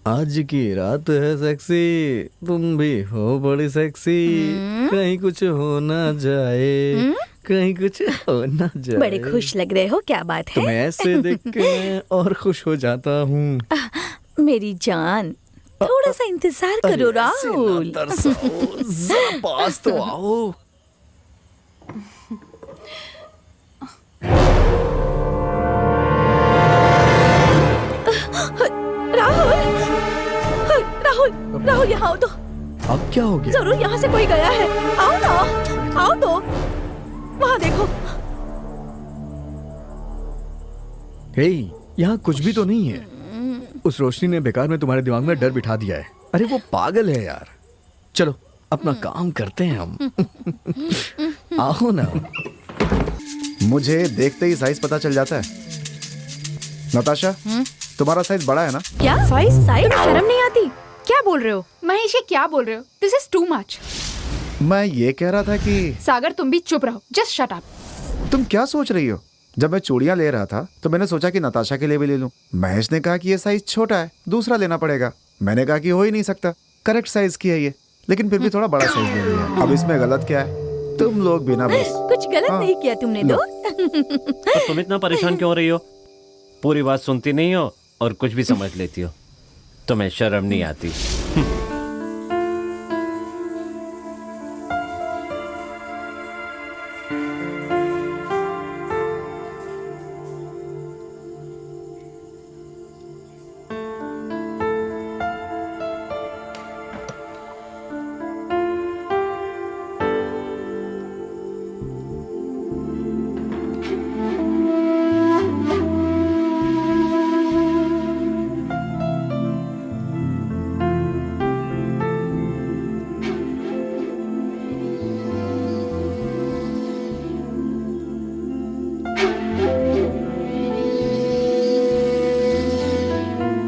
आज की रात है सेक्सी, तुम भी हो बड़ी सेक्सी, कहीं कुछ हो ना जाए, कहीं कुछ हो ना जाए। बड़े खुश लग रहे हो, क्या बात है? तुम्हें ऐसे देख के मैं और खुश हो जाता हूँ। मेरी जान, थोड़ा सा इंतजार करो राहुल। जरा पास तो आओ। राहुल, राहुल, राहुल यहाँ आओ तो। अब क्या हो गया? जरूर यहाँ से कोई गया है। आओ ना, आओ तो। वहाँ देखो। हे, यहाँ कुछ भी तो नहीं है। उस रोशनी ने बेकार में तुम्हारे दिमाग में डर बिठा दिया है। अरे वो पागल है यार। चलो अपना काम करते हैं हम। आओ ना। मुझे देखते ही साइज पता चल जाता है। नताशा, तुम्हारा साइज बड़ा है ना? क्या साइज? तुम्हें शर्म नहीं आती? क्या बोल रहे हो महेश? ये क्या बोल रहे हो? This is too much. मैं ये कह रहा था कि सागर तुम भी चुप रहो, जस्ट शट अप। तुम क्या सोच रही हो? जब मैं चूड़ियां ले रहा था तो मैंने सोचा कि नताशा के लिए भी ले लूं। महेश ने कहा कि ये साइज छोटा है, दूसरा लेना पड़ेगा। मैंने कहा कि हो ही नहीं सकता, करेक्ट साइज की है ये, लेकिन फिर भी थोड़ा बड़ा साइज ले लिया। अब इसमें गलत क्या है? तुम लोग बिना बस कुछ गलत नहीं किया तुमने तो। तो तुम इतना परेशान क्यों हो रही हो? पूरी बात सुनती नहीं हो और कुछ भी समझ लेती हो। तुम्हें शर्म नहीं आती?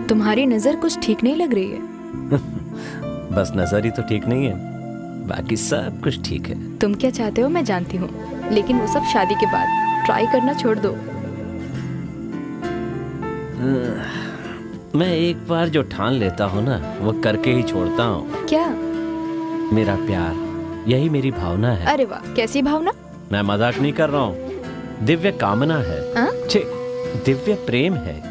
तुम्हारी नजर कुछ ठीक नहीं लग रही है। बस नजर ही तो ठीक नहीं है, बाकी सब कुछ ठीक है। तुम क्या चाहते हो मैं जानती हूँ, लेकिन वो सब शादी के बाद। ट्राई करना छोड़ दो। मैं एक बार जो ठान लेता हूँ ना, वो करके ही छोड़ता हूँ। क्या? मेरा प्यार, यही मेरी भावना है। अरे वाह, कैसी भावना? मैं मजाक नहीं कर रहा हूँ, दिव्य कामना है। छे, दिव्य प्रेम है।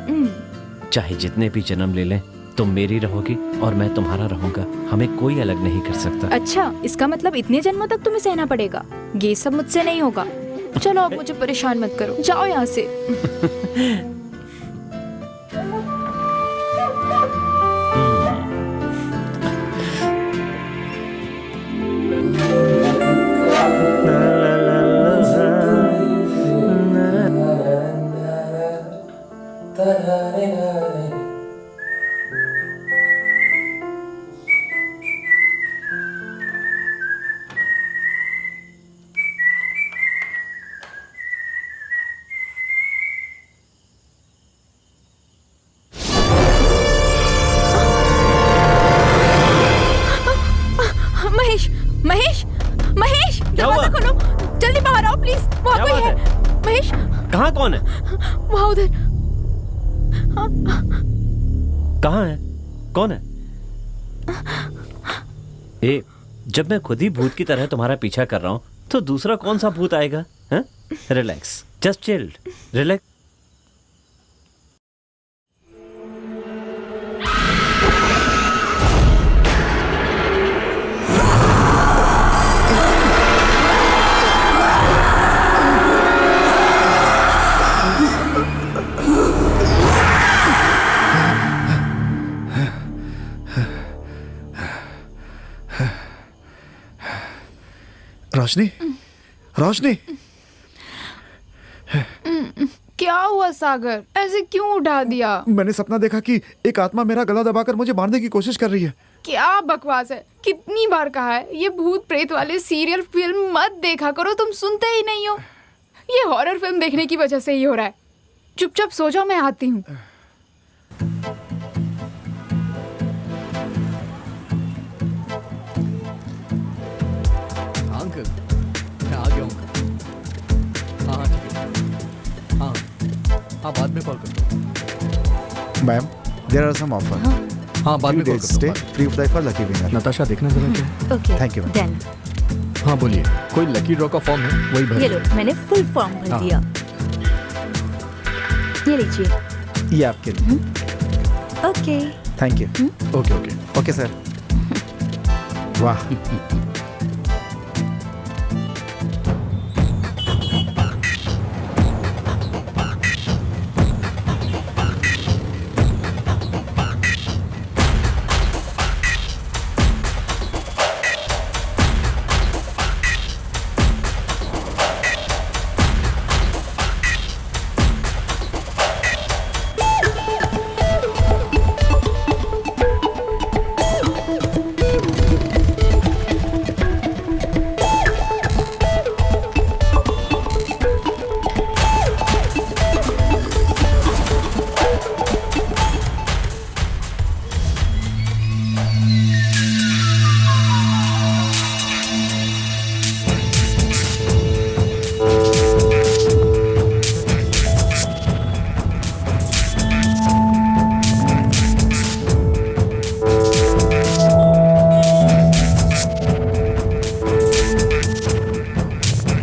चाहे जितने भी जन्म ले लें, तुम मेरी रहोगी और मैं तुम्हारा रहूंगा। हमें कोई अलग नहीं कर सकता। अच्छा, इसका मतलब इतने जन्मों तक तुम्हें सहना पड़ेगा। ये सब मुझसे नहीं होगा। चलो अब मुझे परेशान मत करो, जाओ यहाँ से। महेश, महेश, महेश, दरवाजा खोलो, जल्दी बाहर आओ प्लीज। वहाँ कोई है। महेश, कहाँ? कौन है? वहाँ उधर। कहाँ है? कौन है? ए, जब मैं खुद ही भूत की तरह तुम्हारा पीछा कर रहा हूँ, तो दूसरा कौन सा भूत आएगा? हैं? Relax, just chilled, relax. Roshni, Roshni, क्या हुआ सागर? ऐसे क्यों उठा दिया? मैंने सपना देखा कि एक आत्मा मेरा गला दबाकर मुझे मारने की कोशिश कर रही है। क्या बकवास है? कितनी बार कहा है ये भूत प्रेत वाले सीरियल फिल्म मत देखा करो, तुम सुनते ही नहीं हो। ये हॉरर फिल्म देखने की वजह से ही हो रहा है। चुपचाप सो जाओ, मैं आती हूँ। अंकल, मैं आ गया हूँ। हाँ हाँ ठीक है। हाँ हाँ, बाद में कॉल करता हूँ। Ma'am, there are some offer. हाँ बाद में कॉल स्टे करता हूँ. Free fly for lucky winner. Natasha देखना जरा क्या है. Okay Thank you, ma'am. Done. हाँ बोलिए. कोई लकी ड्रॉ का फॉर्म है वही भर. ये लो, मैंने फुल फॉर्म भर हाँ। दिया. ये लीजिए. ये आपके लिए. Okay. Thank you. Okay okay. Okay sir. वाह.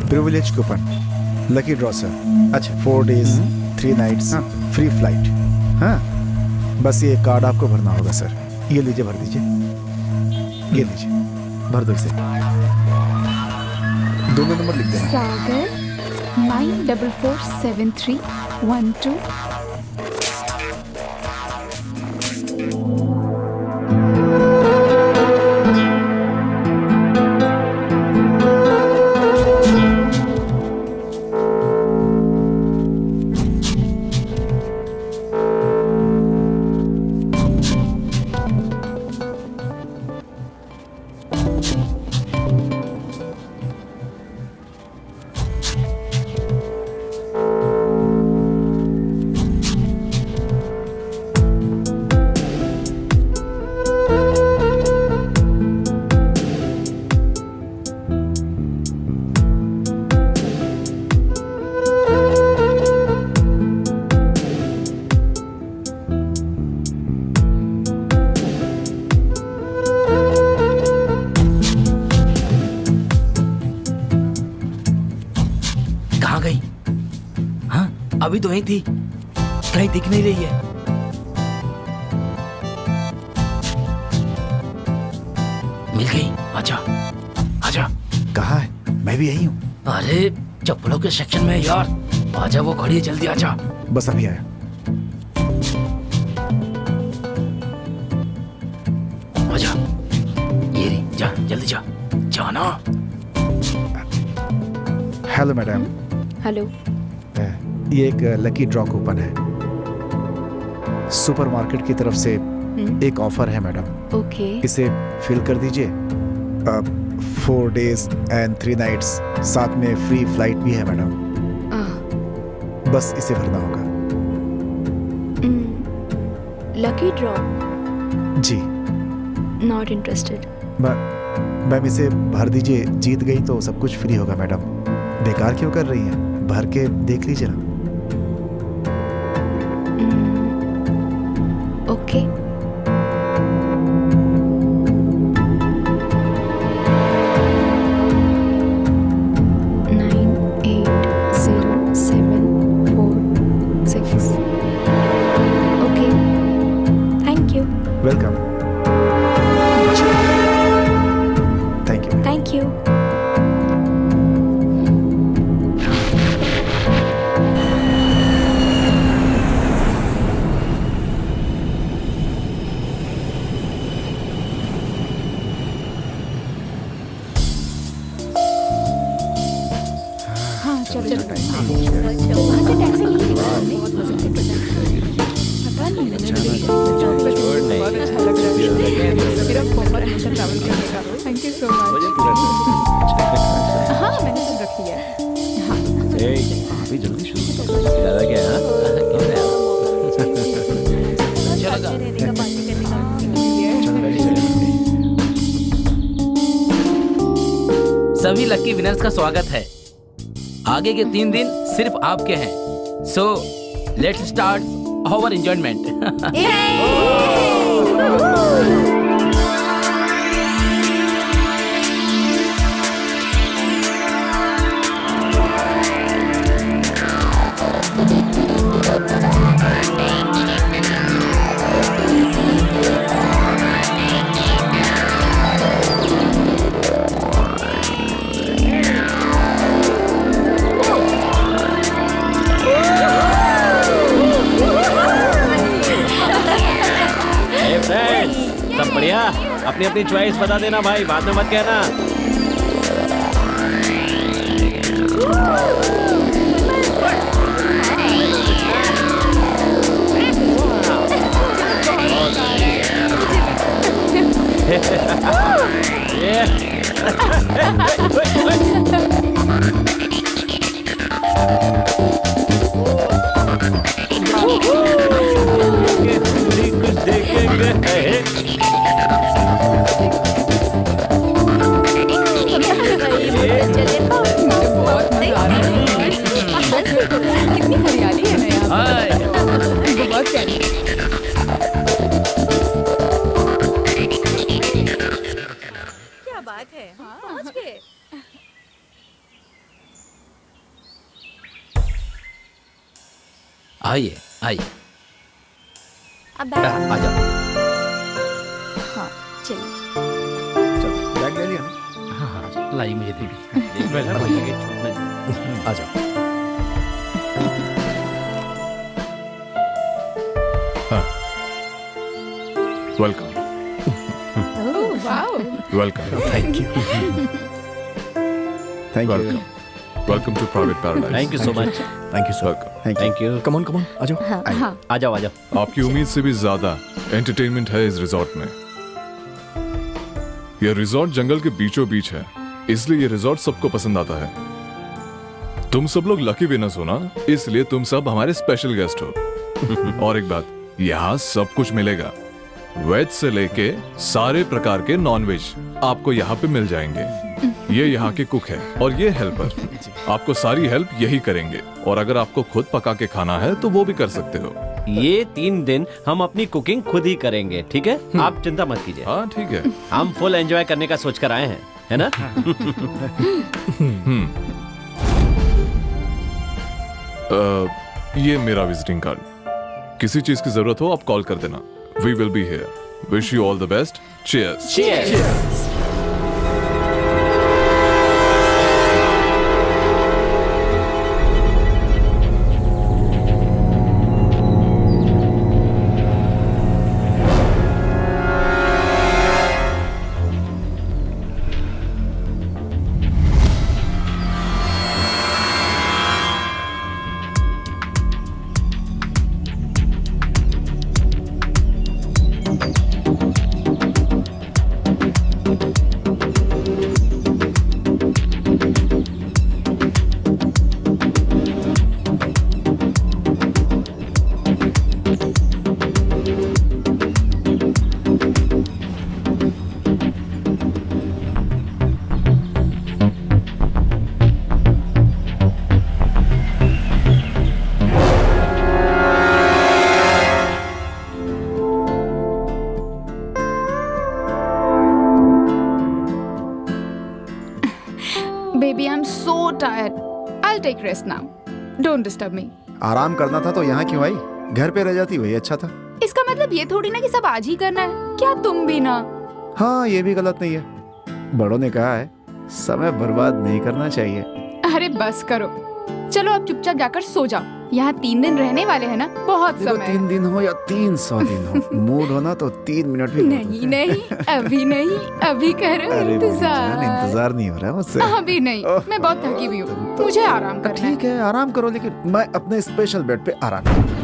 Privilege coupon. Lucky draw sir. अच्छा 4 days 3 nights फ्री फ्लाइट. हाँ बस ये कार्ड आपको भरना होगा सर. ये लीजिए, भर दीजिए. ये लीजिए, भर दो इसे. दोनों नंबर लिख देना. सागर 944312. कहाँ गई? हाँ अभी तो वहीं थी, कहीं दिख नहीं रही है. मिल गई. आजा आजा. कहाँ है? मैं भी यही हूँ. अरे चप्पलों के सेक्शन में है यार. आजा, वो खड़ी है, जल्दी आजा. बस अभी आया. आजा. ये रही, जा जल्दी जा. जाना. Hello madam. हेलो. ये एक लकी ड्रॉ कूपन है. सुपरमार्केट की तरफ से एक ऑफर है मैडम. ओके. इसे फिल कर दीजिए. 4 days and 3 nights साथ में फ्री फ्लाइट भी है मैडम. बस इसे भरना होगा. Lucky draw. जी नॉट इंटरेस्टेड. मैम इसे भर दीजिए. जीत गई तो सब कुछ फ्री होगा मैडम. बेकार क्यों कर रही हैं? भर के देख लीजिए ना. Okay. Okay. Thank you. Welcome. Thank you. Thank you. हाँ चल चल. वहाँ से टैक्सी नहीं निकालने. पता नहीं मैंने बहुत अच्छा लग रहा है. फिर हम बहुत अच्छा ट्रैवल करने का. Thank you so much. हाँ मैंने सब रख लिया है. अभी जल्दी शुरू ज्यादा क्या है? सभी लकी विनर्स का स्वागत है. आगे के 3 दिन सिर्फ आपके हैं. So let's start our enjoyment. Hey friends, सब बढ़िया? अपनी अपनी चॉइस बता देना भाई, बाद में मत कहना। कुछ देखेंगे। बहुत मजा आ रहा है। कितनी हरियाली है ना यहाँ पे। बहुत प्यारी। क्या बात है, पहुंच गए। आइए आइए। अब बैग आ जाओ। हाँ चलिए। चलो बैग ले लिया ना? हाँ हाँ लाई मुझे दे दी। आ जाओ। Welcome wow. Welcome thank you. Thank you. Welcome welcome to private paradise. Thank you so much. Thank you sir. Welcome. Thank you. Come on आ जाओ। हाँ। आ जाओ आ जाओ। आपकी उम्मीद से भी ज्यादा एंटरटेनमेंट है इस रिजॉर्ट में। यह रिजॉर्ट जंगल के बीचों बीच है, इसलिए ये रिजॉर्ट सबको पसंद आता है। तुम सब लोग लकी विनर्स हो ना, इसलिए तुम सब हमारे स्पेशल गेस्ट हो। और एक बात, यहाँ सब कुछ मिलेगा, वेज से लेके सारे प्रकार के नॉन वेज आपको यहाँ पे मिल जाएंगे। ये यहाँ के कुक है और ये हेल्पर आपको सारी हेल्प यही करेंगे। और अगर आपको खुद पका के खाना है तो वो भी कर सकते हो। ये 3 दिन हम अपनी कुकिंग खुद ही करेंगे, ठीक है? आप चिंता मत कीजिए। हाँ ठीक है। हम फुल एंजॉय करने का सोच कर आए हैं, है ना? ये मेरा विजिटिंग कार्ड, किसी चीज की जरूरत हो आप कॉल कर देना। We will be here. Wish you all the best. Cheers. Cheers. Baby, I'm so tired. I'll take rest now. Don't disturb me. आराम करना था तो यहाँ क्यों आई? घर पे रह जाती वही अच्छा था। इसका मतलब ये थोड़ी ना कि सब आज ही करना है। क्या तुम भी ना? हाँ ये भी गलत नहीं है। बड़ों ने कहा है समय बर्बाद नहीं करना चाहिए। अरे बस करो। चलो अब चुपचाप जाकर सो जाओ। यहाँ 3 दिन रहने वाले हैं ना, बहुत देखो समय 3 दिन हो या 300 दिन हो, मूड हो ना तो 3 मिनट भी बहुत नहीं होते हैं। नहीं, अभी नहीं, अभी करो अरे मेरी जान, इंतजार। इंतजार नहीं हो रहा है मुझसे। अभी नहीं, मैं बहुत थकी हुई हूँ, मुझे आराम करना है। ठीक है आराम करो, लेकिन मैं अपने स्पेशल बेड पे आराम करूंगा।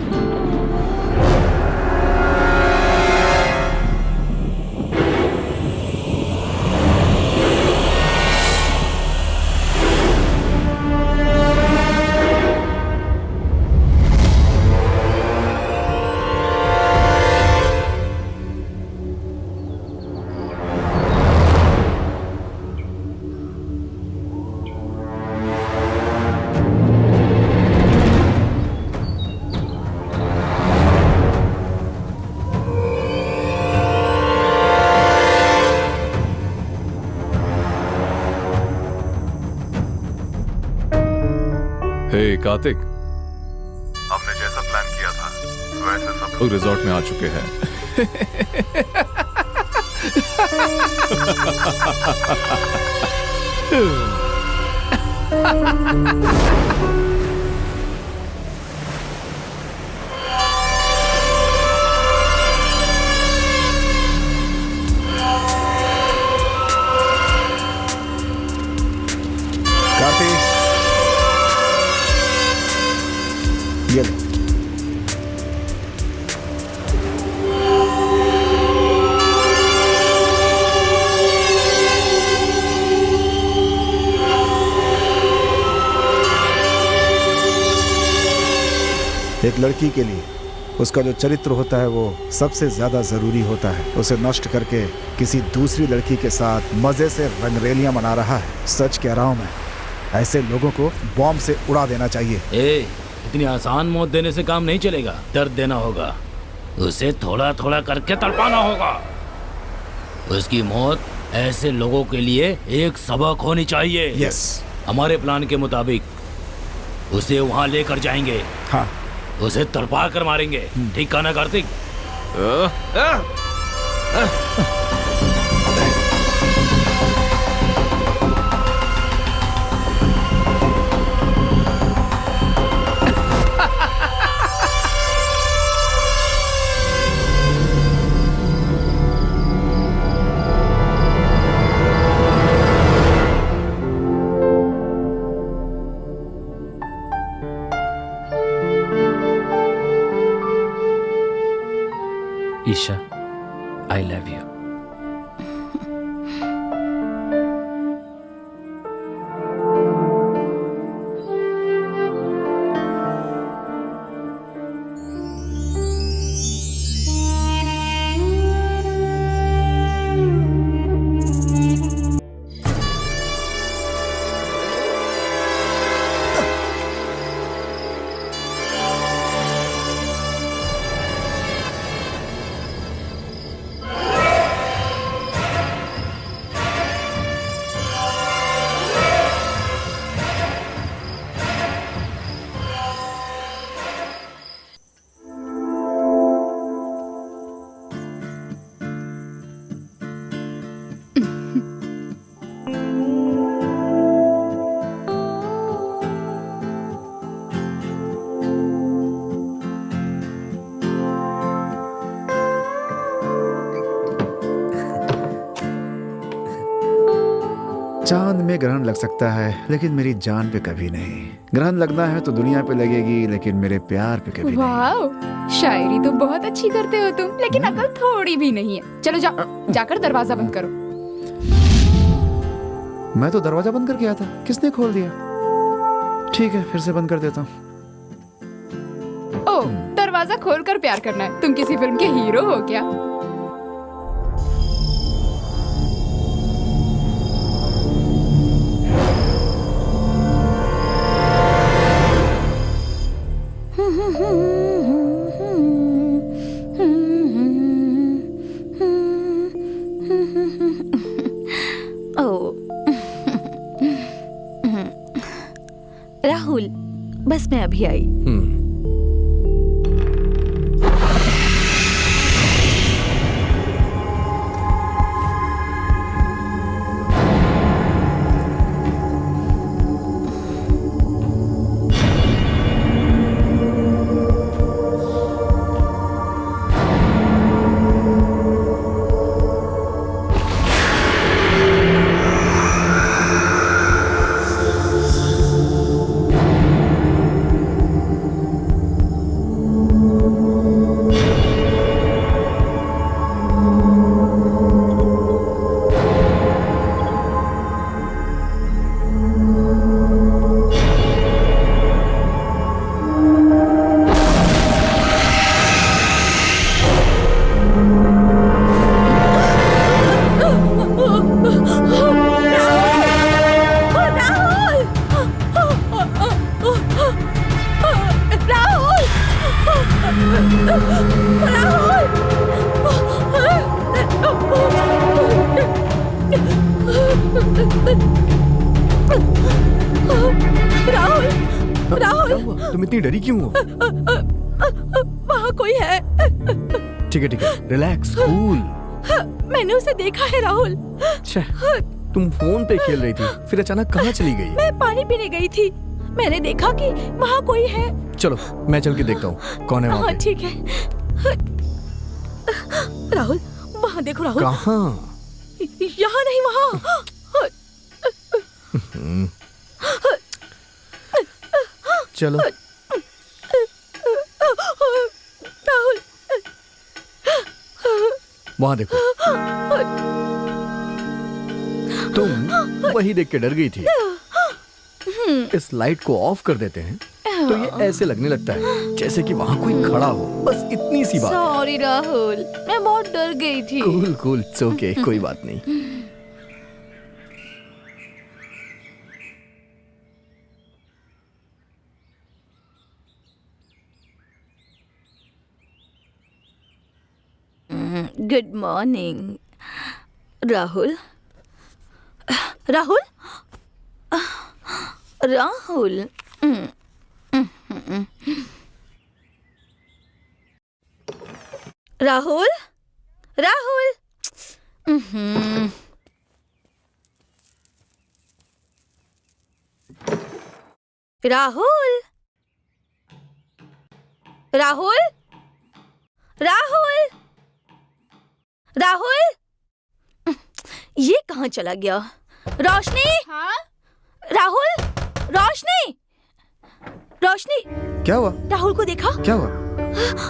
कार्तिक, हमने जैसा प्लान किया था वैसे सब लोग रिजॉर्ट में आ चुके हैं। कार्तिक, ये ले। एक लड़की के लिए उसका जो चरित्र होता है वो सबसे ज्यादा जरूरी होता है। उसे नष्ट करके किसी दूसरी लड़की के साथ मजे से रंगरेलियां मना रहा है। सच कह रहा हूं मैं, ऐसे लोगों को बॉम्ब से उड़ा देना चाहिए। ए, इतनी आसान मौत देने से काम नहीं चलेगा, दर्द देना होगा, उसे थोड़ा थोड़ा करके तड़पाना होगा। उसकी मौत ऐसे लोगों के लिए एक सबक होनी चाहिए। यस। हमारे प्लान के मुताबिक उसे वहां लेकर जाएंगे। हाँ, उसे तड़पा कर मारेंगे, ठीक कहा ना Kartik? Isha, I love you. चांद में ग्रहण लग सकता है लेकिन मेरी जान पे कभी नहीं। ग्रहण लगना है तो दुनिया पे लगेगी लेकिन मेरे प्यार पे कभी नहीं। वाह, शायरी तो बहुत अच्छी करते हो तुम, लेकिन अकल थोड़ी भी नहीं है। चलो जाकर दरवाजा बंद करो। मैं तो दरवाजा बंद करके आया था, किसने खोल दिया? ठीक है, फिर से बंद कर देता हूँ। ओ, दरवाजा खोलकर प्यार करना है? तुम किसी फिल्म के हीरो हो क्या? राहुल, बस मैं अभी आई। राहुल क्या हुआ? तुम इतनी डरी क्यों हो? वहाँ कोई है। ठीक है, रिलैक्स, कूल। मैंने उसे देखा है राहुल। छे, तुम फोन पे खेल रही थी, फिर अचानक कहाँ चली गई? मैं पानी पीने गई थी, मैंने देखा कि वहाँ कोई है। चलो मैं चल के देखता हूँ कौन है वहाँ हाँ पे। ठीक है। राहुल वहाँ देखो राहुल। कहाँ? यहाँ नहीं, वहाँ। चलो राहुल वहाँ देखो। तुम वही देख के डर गई थी। इस लाइट को ऑफ कर देते हैं तो ये ऐसे लगने लगता है जैसे कि वहाँ कोई खड़ा हो, बस इतनी सी बात। सॉरी राहुल, मैं बहुत डर गई थी। कूल कूल, इट्स ओके, कोई बात नहीं। Good morning Rahul. राहुल राहुल राहुल राहुल राहुल राहुल राहुल राहुल ये कहाँ चला गया? रोशनी, हाँ? राहुल, रोशनी, रोशनी। क्या हुआ? राहुल को देखा? क्या हुआ?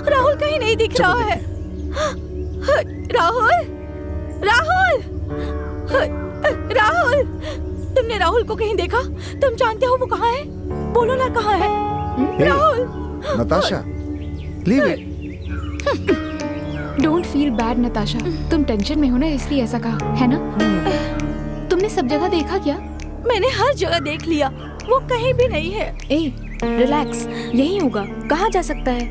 राहुल कहीं नहीं दिख रहा है। राहुल, राहुल, राहुल, तुमने राहुल को कहीं देखा? तुम जानते हो वो कहाँ है? बोलो ना कहाँ है? Rahul. Natasha, leave it. Don't feel bad Natasha, तुम टेंशन में हो ना इसलिए ऐसा कहा है ना। तुमने सब जगह देखा क्या? मैंने हर जगह देख लिया, वो कहीं भी नहीं है। ए रिलैक्स, यही होगा, कहाँ जा सकता है?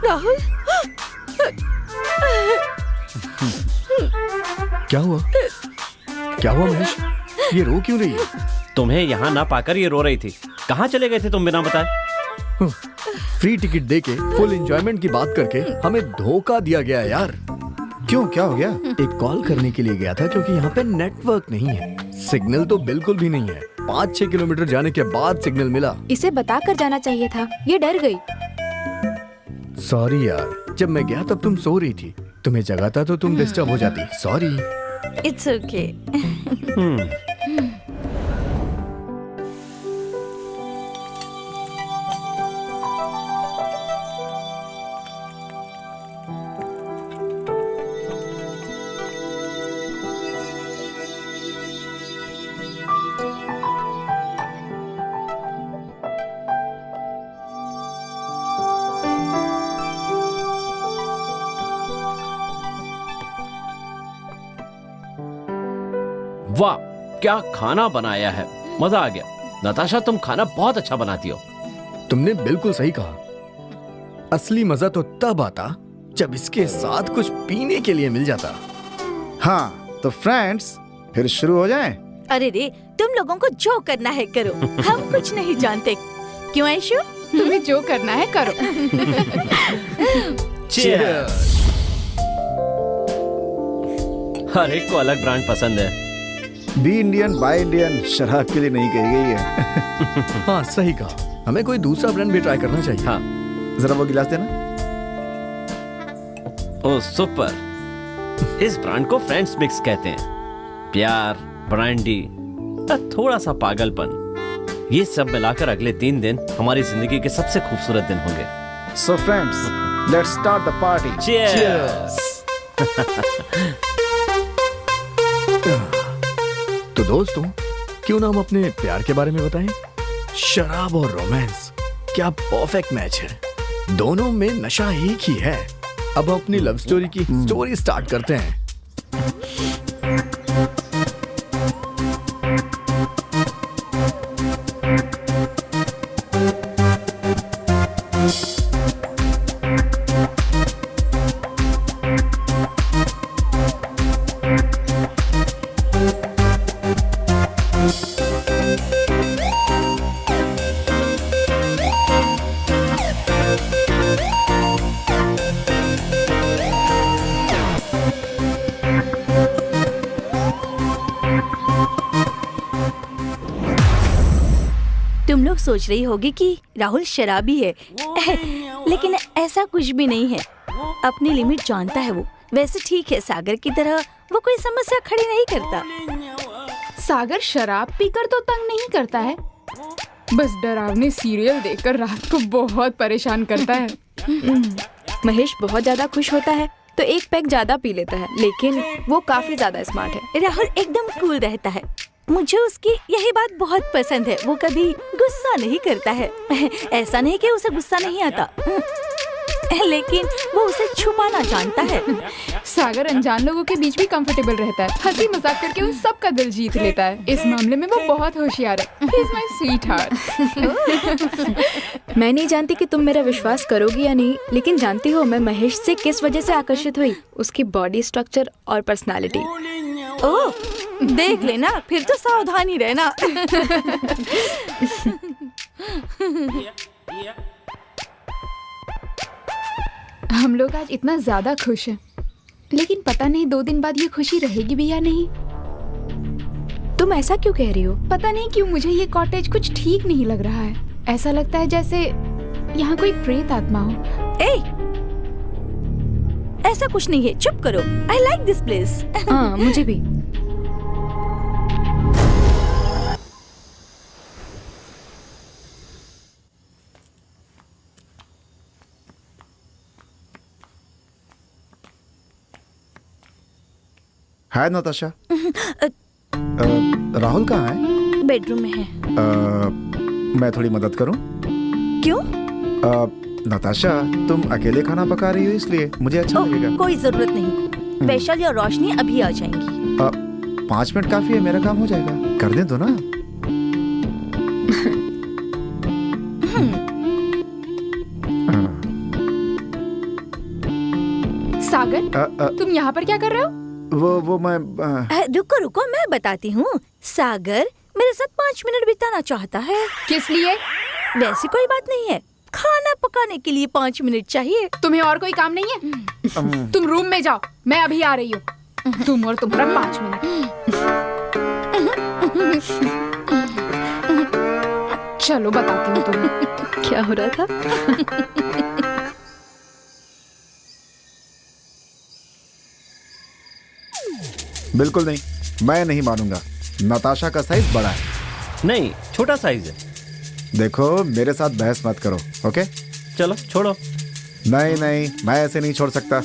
राहुल क्या हुआ? क्या हुआ महेश? ये रो क्यों रही है? तुम्हें यहाँ ना पाकर ये रो रही थी। कहाँ चले गए थे तुम बिना बताए? फ्री टिकट देके फुल एंजॉयमेंट की बात करके हमें धोखा दिया गया यार। क्यों, क्या हो गया? एक कॉल करने के लिए गया था क्योंकि यहाँ पे नेटवर्क नहीं है, सिग्नल तो बिल्कुल भी नहीं है। 5-6 किलोमीटर जाने के बाद सिग्नल मिला। इसे बता कर जाना चाहिए था, ये डर गई। सॉरी यार, जब मैं गया तब तुम सो रही थी, तुम्हें जगाता तो तुम डिस्टर्ब हो जाती। सॉरी। It's okay. वाह, क्या खाना बनाया है, मजा आ गया। नताशा, तुम खाना बहुत अच्छा बनाती हो। तुमने बिल्कुल सही कहा। असली मजा तो तब आता जब इसके साथ कुछ पीने के लिए मिल जाता। हाँ तो फ्रेंड्स, फिर शुरू हो जाएं? अरे रे, तुम लोगों को जो करना है करो, हम कुछ नहीं जानते। क्यों ऐशु? तुम्हें जो करना है करो। Cheers! हर एक को अलग ब्रांड पसंद है। बी इंडियन बाय इंडियन शराब के लिए नहीं कही गई है। हाँ सही कहा, हमें कोई दूसरा ब्रांड भी ट्राई करना चाहिए। हाँ, जरा वो गिलास देना। ओ सुपर। इस ब्रांड को फ्रेंड्स मिक्स कहते हैं। प्यार, ब्रांडी और थोड़ा सा पागलपन, ये सब मिलाकर अगले 3 दिन हमारी जिंदगी के सबसे खूबसूरत दिन होंगे। So friends, let's start the party. Cheers! तो दोस्तों, क्यों ना हम अपने प्यार के बारे में बताएं? शराब और रोमांस, क्या परफेक्ट मैच है। दोनों में नशा एक ही है। अब अपनी लव स्टोरी की स्टोरी स्टार्ट करते हैं। तुम लोग सोच रही होगी कि राहुल शराबी है, लेकिन ऐसा कुछ भी नहीं है। अपनी लिमिट जानता है वो। वैसे ठीक है, सागर की तरह वो कोई समस्या खड़ी नहीं करता। सागर शराब पीकर तो तंग नहीं करता है, बस डरावने सीरियल देखकर रात को बहुत परेशान करता है। महेश बहुत ज्यादा खुश होता है तो एक पैक ज्यादा पी लेता है, लेकिन वो काफी ज्यादा स्मार्ट है। राहुल एकदम कूल रहता है। मुझे उसकी यही बात बहुत पसंद है। वो कभी गुस्सा नहीं करता है। ऐसा नहीं कि उसे गुस्सा नहीं आता, लेकिन वो उसे छुपाना जानता है। सागर अनजान लोगों के बीच भी कंफर्टेबल रहता है, हंसी मजाक करके उन सबका दिल जीत लेता है। इस मामले में वो बहुत होशियार है। He is my sweetheart। मैं नहीं जानती कि तुम मेरा विश्वास करोगी या नहीं, लेकिन जानती हो मैं महेश से किस वजह से आकर्षित हुई? उसकी बॉडी स्ट्रक्चर और पर्सनालिटी। ओह, देख लेना, फिर तो सावधानी रहना। हम लोग आज इतना ज्यादा खुश हैं, लेकिन पता नहीं 2 दिन बाद ये खुशी रहेगी भी या नहीं। तुम ऐसा क्यों कह रही हो? पता नहीं क्यों मुझे ये कॉटेज कुछ ठीक नहीं लग रहा है। ऐसा लगता है जैसे यहाँ कोई प्रेत आत्मा हो। ए, ऐसा कुछ नहीं है, चुप करो। I like this place. हाँ, मुझे भी। हाय नताशा। राहुल कहाँ है? बेडरूम में है। मैं थोड़ी मदद करूं? क्यों? नताशा, तुम अकेले खाना पका रही हो इसलिए मुझे अच्छा लगेगा। कोई जरूरत नहीं, वैशाली और रोशनी अभी आ जाएंगी। 5 मिनट काफी है, मेरा काम हो जाएगा। कर दे दो ना। सागर, तुम यहाँ पर क्या कर रहे हो? वो मैं रुको रुको, मैं बताती हूँ। सागर मेरे साथ 5 मिनट बिताना चाहता है। किस लिए? वैसी कोई बात नहीं है, खाना पकाने के लिए 5 मिनट चाहिए। तुम्हें और कोई काम नहीं है? तुम रूम में जाओ, मैं अभी आ रही हूँ। तुम और तुम्हारा 5 मिनट। चलो बताती हूँ तुम्हें क्या हो रहा था। बिल्कुल नहीं, मैं नहीं मानूंगा। नताशा का साइज बड़ा है। नहीं, छोटा साइज है। देखो, मेरे साथ बहस मत करो, ओके? चलो छोड़ो। नहीं नहीं, मैं ऐसे नहीं छोड़ सकता।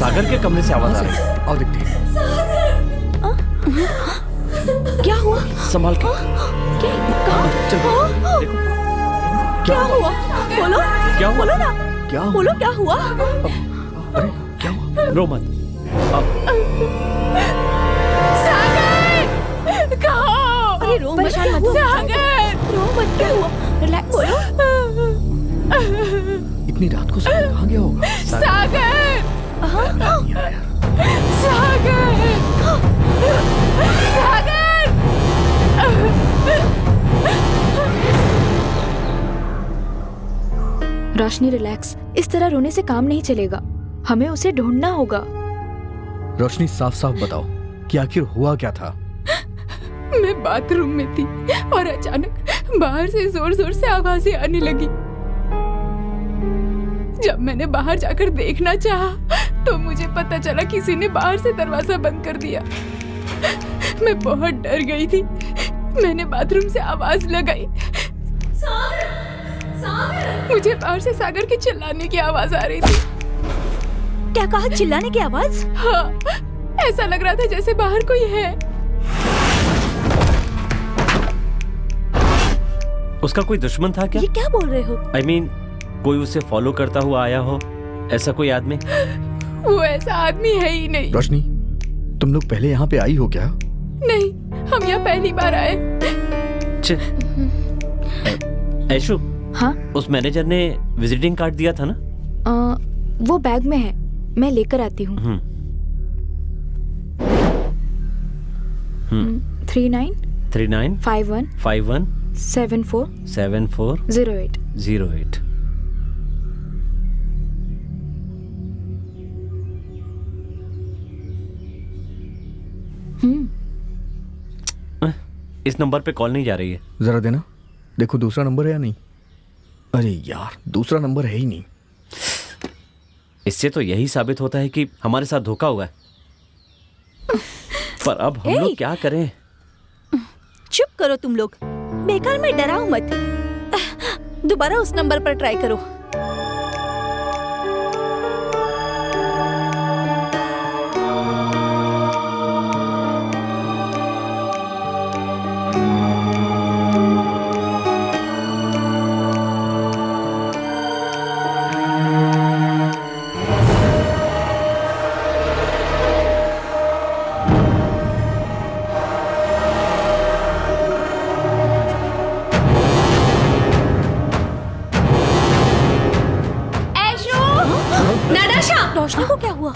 सागर के कमरे से आवाज आ रही है। आओ देखते हैं। क्या हुआ? संभाल के। क्या हुआ? बोलो, क्या हुआ? बोलो ना, क्या हुआ? बोलो क्या हुआ? अरे क्या हुआ? रो मत। अरे रो परेशान मत हो। रो मत, क्या हुआ? रिलैक्स, बोलो। इतनी रात को सागर कहाँ गया होगा? रोशनी रिलैक्स, इस तरह रोने से काम नहीं चलेगा, हमें उसे ढूंढना होगा। रोशनी साफ साफ बताओ कि आखिर हुआ क्या था? मैं बाथरूम में थी और अचानक बाहर से जोर जोर से आवाजें आने लगी। जब मैंने बाहर जाकर देखना चाहा तो मुझे पता चला किसी ने बाहर से दरवाजा बंद कर दिया। मैं बहुत डर गई थी। मैंने बाथरूम से आवाज लगाई। मुझे बाहर से सागर के चिल्लाने की आवाज आ रही थी। क्या कहा? चिल्लाने की आवाज? हाँ, ऐसा लग रहा था जैसे बाहर कोई है। उसका कोई दुश्मन था क्या? ये क्या बोल रहे हो? I mean, कोई उसे फॉलो करता हुआ आया हो, ऐसा कोई आदमी? वो ऐसा आदमी है ही नहीं। रोशनी, तुम लोग पहले यहाँ पे आई हो क्या? नहीं, हम यहाँ पहली बार आए। ऐशु, हाँ? उस मैनेजर ने विजिटिंग कार्ड दिया था ना? वो बैग में है, मैं लेकर आती हूँ। 39 39 51 51 74 74 08। 08। इस नंबर पे कॉल नहीं जा रही है। जरा देना, देखो दूसरा नंबर है या नहीं। अरे यार, दूसरा नंबर है ही नहीं। इससे तो यही साबित होता है कि हमारे साथ धोखा हुआ है। पर अब हम लोग क्या करें? चुप करो तुम लोग, बेकार में डराओ मत। दोबारा उस नंबर पर ट्राई करो। रोशनी को क्या हुआ?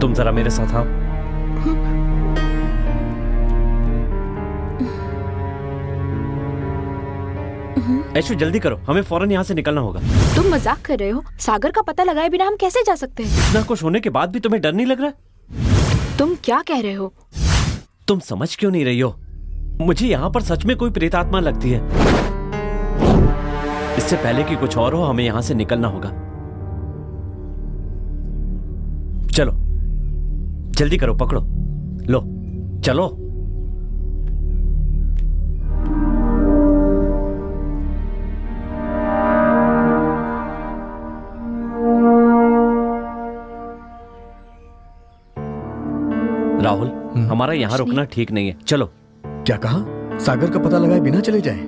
तुम जरा मेरे साथ आओ। ऐशु जल्दी करो, हमें फौरन यहाँ से निकलना होगा। तुम मजाक कर रहे हो? सागर का पता लगाए बिना हम कैसे जा सकते हैं? इतना कुछ होने के बाद भी तुम्हें डर नहीं लग रहा? तुम क्या कह रहे हो? तुम समझ क्यों नहीं रही हो? मुझे यहाँ पर सच में कोई प्रेतात्मा लगती है। इससे पहले कि कुछ और हो, हमें यहाँ से निकलना होगा। चलो जल्दी करो, पकड़ो, लो चलो। राहुल, हमारा यहाँ रुकना ठीक नहीं है, चलो। क्या कहा? सागर का पता लगाए बिना चले जाएं?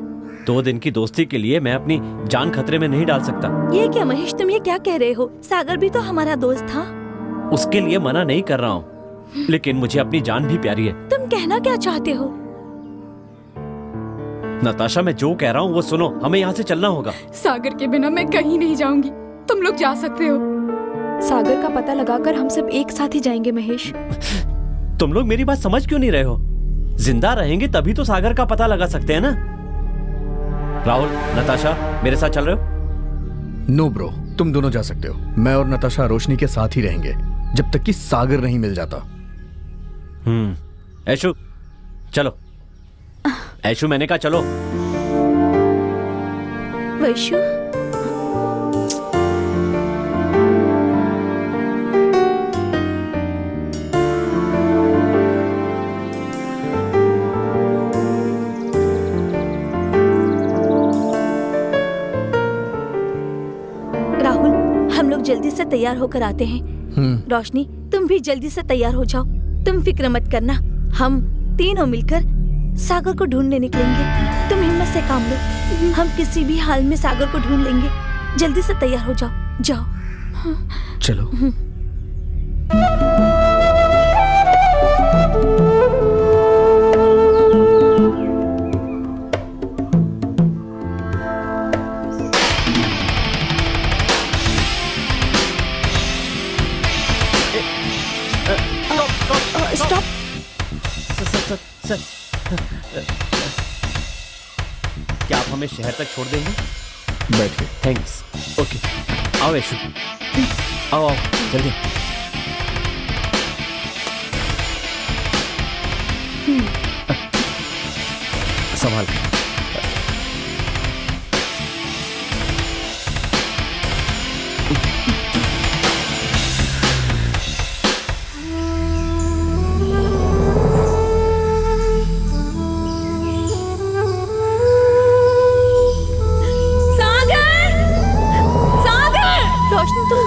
2 दिन की दोस्ती के लिए मैं अपनी जान खतरे में नहीं डाल सकता। ये क्या महेश, तुम ये क्या कह रहे हो? सागर भी तो हमारा दोस्त था। उसके लिए मना नहीं कर रहा हूँ, लेकिन मुझे अपनी जान भी प्यारी है। तुम कहना क्या चाहते हो? नताशा, मैं जो कह रहा हूँ वो सुनो, हमें यहाँ से चलना होगा। सागर के बिना मैं कहीं नहीं जाऊंगी, तुम लोग जा सकते हो। सागर का पता लगाकर हम सब एक साथ ही जाएंगे महेश। तुम लोग मेरी बात समझ क्यों नहीं रहे हो? जिंदा रहेंगे तभी तो सागर का पता लगा सकते हैं ना। राहुल, नताशा, मेरे साथ चल रहे हो? नो ब्रो, तुम दोनों जा सकते हो। मैं और नताशा रोशनी के साथ ही रहेंगे जब तक कि सागर नहीं मिल जाता। ऐशु चलो। ऐशु, मैंने कहा चलो। वैशु, जल्दी से तैयार होकर आते हैं। रोशनी, तुम भी जल्दी से तैयार हो जाओ। तुम फिक्र मत करना, हम तीनों मिलकर सागर को ढूंढने निकलेंगे। तुम हिम्मत से काम लो, हम किसी भी हाल में सागर को ढूंढ लेंगे। जल्दी से तैयार हो जाओ, जाओ। चलो। स्टॉप। सर, क्या आप हमें शहर तक छोड़ देंगे? बैठिए। थैंक्स। ओके, आओ ऐशु, आओ आओ जल्दी। संभाल के।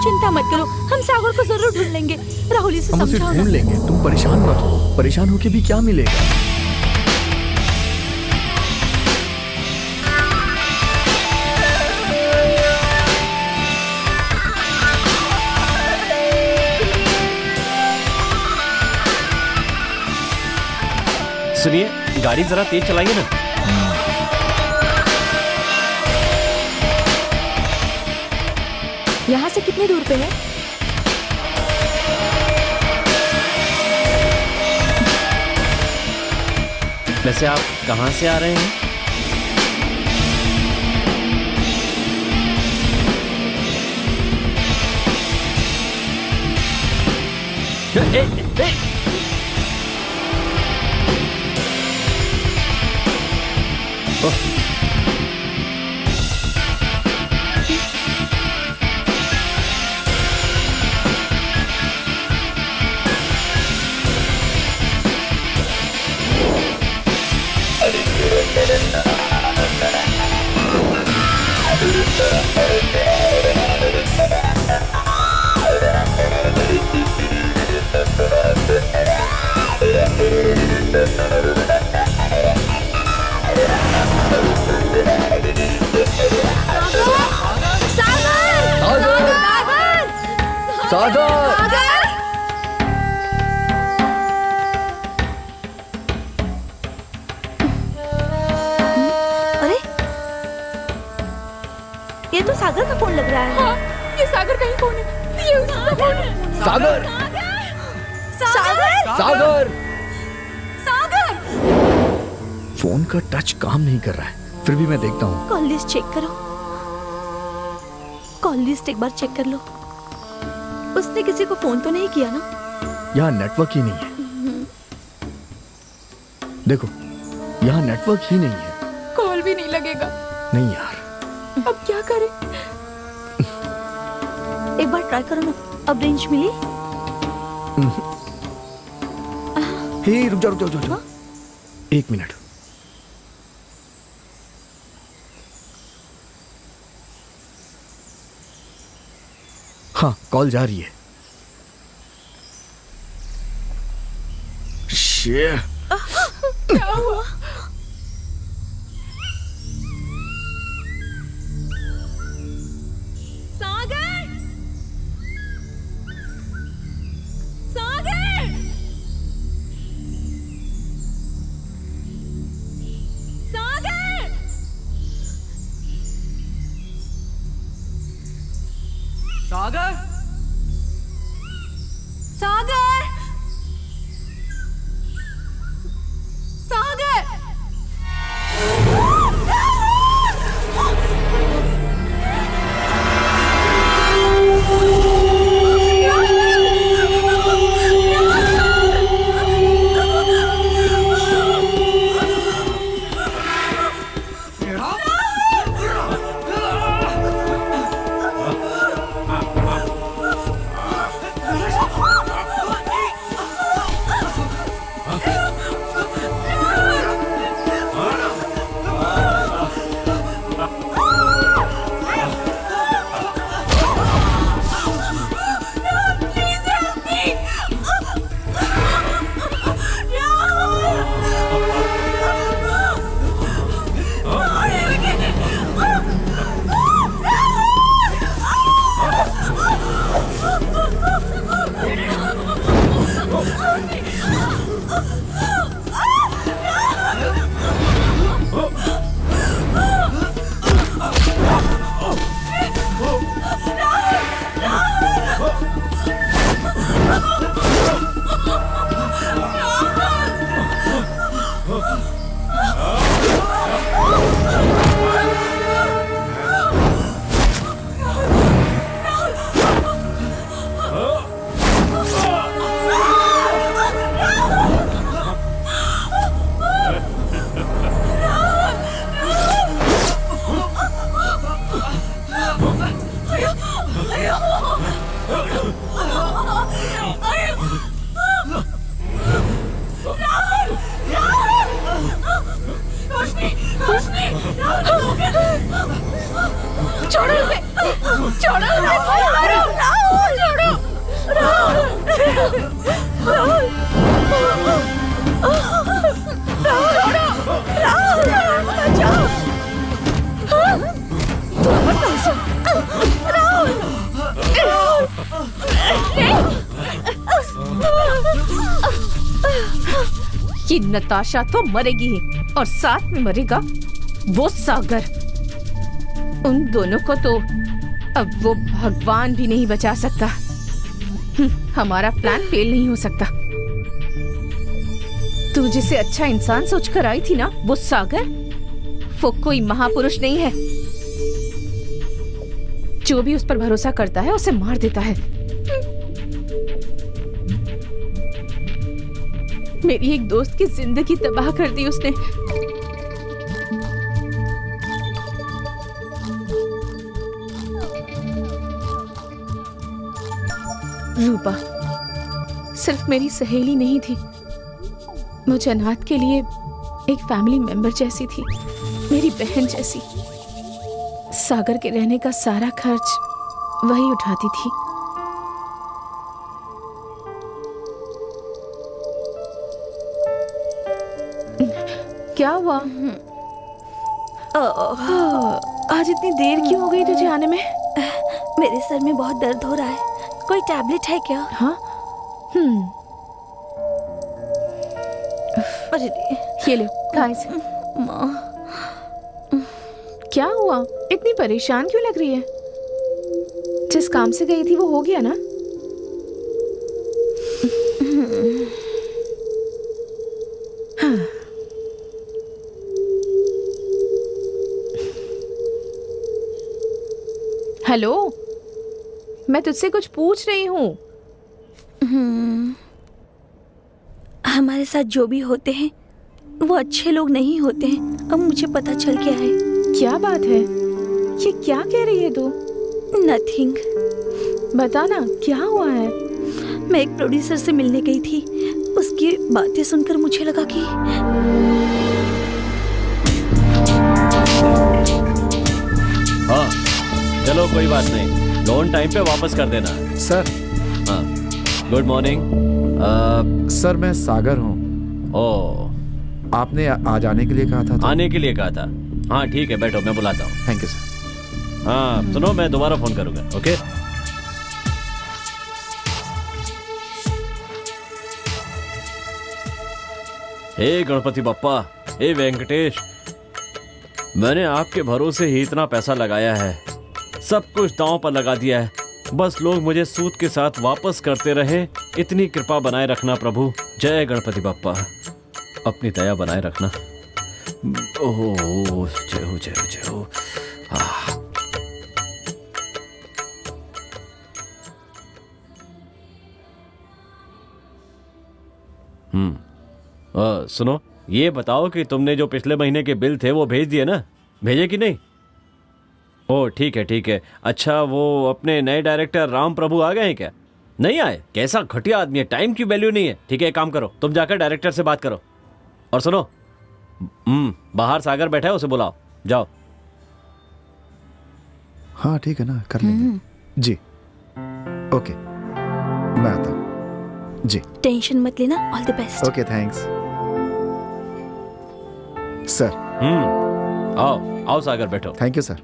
चिंता मत करो, हम सागर को जरूर ढूंढ लेंगे। राहुल, इसे हम उसे समझाओ ढूंढ ना। लेंगे, तुम परेशान मत हो। परेशान होके भी क्या मिलेगा? सुनिए, गाड़ी जरा तेज चलाइए ना। यहाँ से कितनी दूर पे है? वैसे आप कहाँ से आ रहे हैं? सागर! अरे, ये तो सागर का फोन लग रहा है। हाँ, ये सागर का ही फोन है। ये उसका फोन है। सागर! सागर फोन का टच काम नहीं कर रहा है, फिर भी मैं देखता हूँ। कॉल लिस्ट चेक करो, कॉल लिस्ट एक बार चेक कर लो। उसने किसी को फोन तो नहीं किया ना? यहाँ नेटवर्क ही नहीं है। देखो, यहाँ नेटवर्क ही नहीं है। कॉल भी नहीं लगेगा। नहीं यार, अब क्या करें? एक बार ट्राई करो ना। अब रेंज मिली? हे रुक जाओ। एक मिनट। हाँ, कॉल जा रही है। Shit. क्या हुआ? सागर! सागर! सागर! सागर! सागर! सागर! छोड़ो उसे! छोड़ो उसे! ये नताशा तो मरेगी ही और साथ में मरेगा वो सागर। उन दोनों को तो अब वो भगवान भी नहीं बचा सकता। हमारा प्लान फेल नहीं हो सकता। तू जिसे अच्छा इंसान सोचकर आई थी ना, वो सागर, वो कोई महापुरुष नहीं है। जो भी उस पर भरोसा करता है उसे मार देता है। मेरी एक दोस्त की जिंदगी तबाह कर दी उसने। रूपा सिर्फ मेरी सहेली नहीं थी, मुझे अनाथ के लिए एक फैमिली मेंबर जैसी थी, मेरी बहन जैसी। सागर के रहने का सारा खर्च वही उठाती थी। क्या हुआ? आज इतनी देर क्यों हो गई तुझे आने में? मेरे सर में बहुत दर्द हो रहा है, कोई टैबलेट है क्या? हाँ, अरे ये ले, खा इसे। माँ, क्या हुआ? इतनी परेशान क्यों लग रही है? जिस काम से गई थी वो हो गया ना? हेलो, मैं तुझसे कुछ पूछ रही हूँ। हमारे साथ जो भी होते हैं वो अच्छे लोग नहीं होते हैं, अब मुझे पता चल गया है। क्या बात है? ये क्या कह रही है तू? नथिंग। बता ना, क्या हुआ है? मैं एक प्रोड्यूसर से मिलने गई थी, उसकी बातें सुनकर मुझे लगा कि हाँ चलो कोई बात नहीं, लोन टाइम पे वापस कर देना। सर। हाँ गुड मॉर्निंग। सर मैं सागर हूँ। ओ आपने आज आने के लिए कहा था तो... आने के लिए कहा था। हाँ ठीक है, बैठो, मैं बुलाता हूँ। Thank you sir. हाँ सुनो, मैं दोबारा फोन करूंगा। ओके। हे गणपति बप्पा, हे वेंकटेश, मैंने आपके भरोसे ही इतना पैसा लगाया है, सब कुछ दांव पर लगा दिया है, बस लोग मुझे सूद के साथ वापस करते रहे। इतनी कृपा बनाए रखना प्रभु। जय गणपति बप्पा, अपनी दया बनाए रखना। ओह जय हो जय हो जय हो। सुनो, ये बताओ कि तुमने जो पिछले महीने के बिल थे वो भेज दिए ना? भेजे कि नहीं? ओह ठीक है ठीक है। अच्छा, वो अपने नए डायरेक्टर राम प्रभु आ गए हैं क्या? नहीं आए? कैसा घटिया आदमी है, टाइम की वैल्यू नहीं है। ठीक है, एक काम करो, तुम जाकर डायरेक्टर से बात करो। और सुनो, बाहर सागर बैठा है, उसे बुलाओ, जाओ। हाँ ठीक है ना, कर लेंगे जी। ओके, मैं आता हूँ जी। टेंशन मत लेना, all the best. Okay thanks sir. आओ आओ सागर, बैठो। Thank you sir.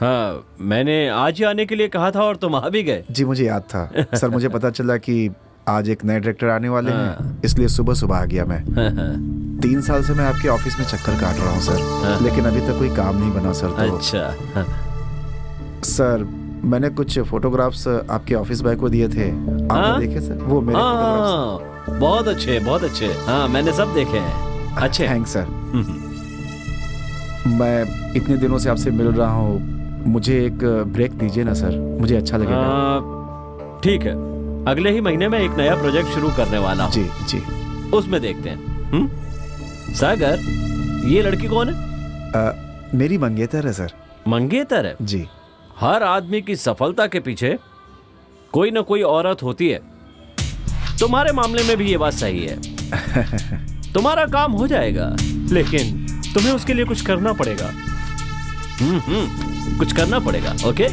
हाँ, मैंने आज ही आने के लिए कहा था और तुम आ भी गए। जी मुझे याद था सर, मुझे पता चला कि आज एक नए डायरेक्टर आने वाले हैं, इसलिए सुबह सुबह आ गया मैं। 3 साल से मैं आपके ऑफिस में चक्कर काट रहा हूँ सर, लेकिन अभी तक कोई काम नहीं बना सर। तो अच्छा सर, मैंने कुछ फोटोग्राफ्स आपके ऑफिस बॉय को दिए थे, आपने देखे सर? वो मेरे फोटोग्राफ्स। बहुत अच्छे बहुत अच्छे। हाँ मैंने सब देखे हैं। अच्छे। Thanks sir. मैं इतने दिनों से आपसे मिल रहा हूँ, मुझे एक ब्रेक दीजिए ना सर, मुझे अच्छा लगेगा। ठीक है, अगले ही महीने में एक नया प्रोजेक्ट शुरू करने वाला हूँ। जी जी, उसमें देखते हैं। सागर, ये लड़की कौन है? मेरी मंगेतर है सर। मंगेतर है? जी। हर आदमी की सफलता के पीछे कोई ना कोई औरत होती है, तुम्हारे मामले में भी ये बात सही है। तुम्हारा काम हो जाएगा, लेकिन तुम्हें उसके लिए कुछ करना पड़ेगा। कुछ करना पड़ेगा। Okay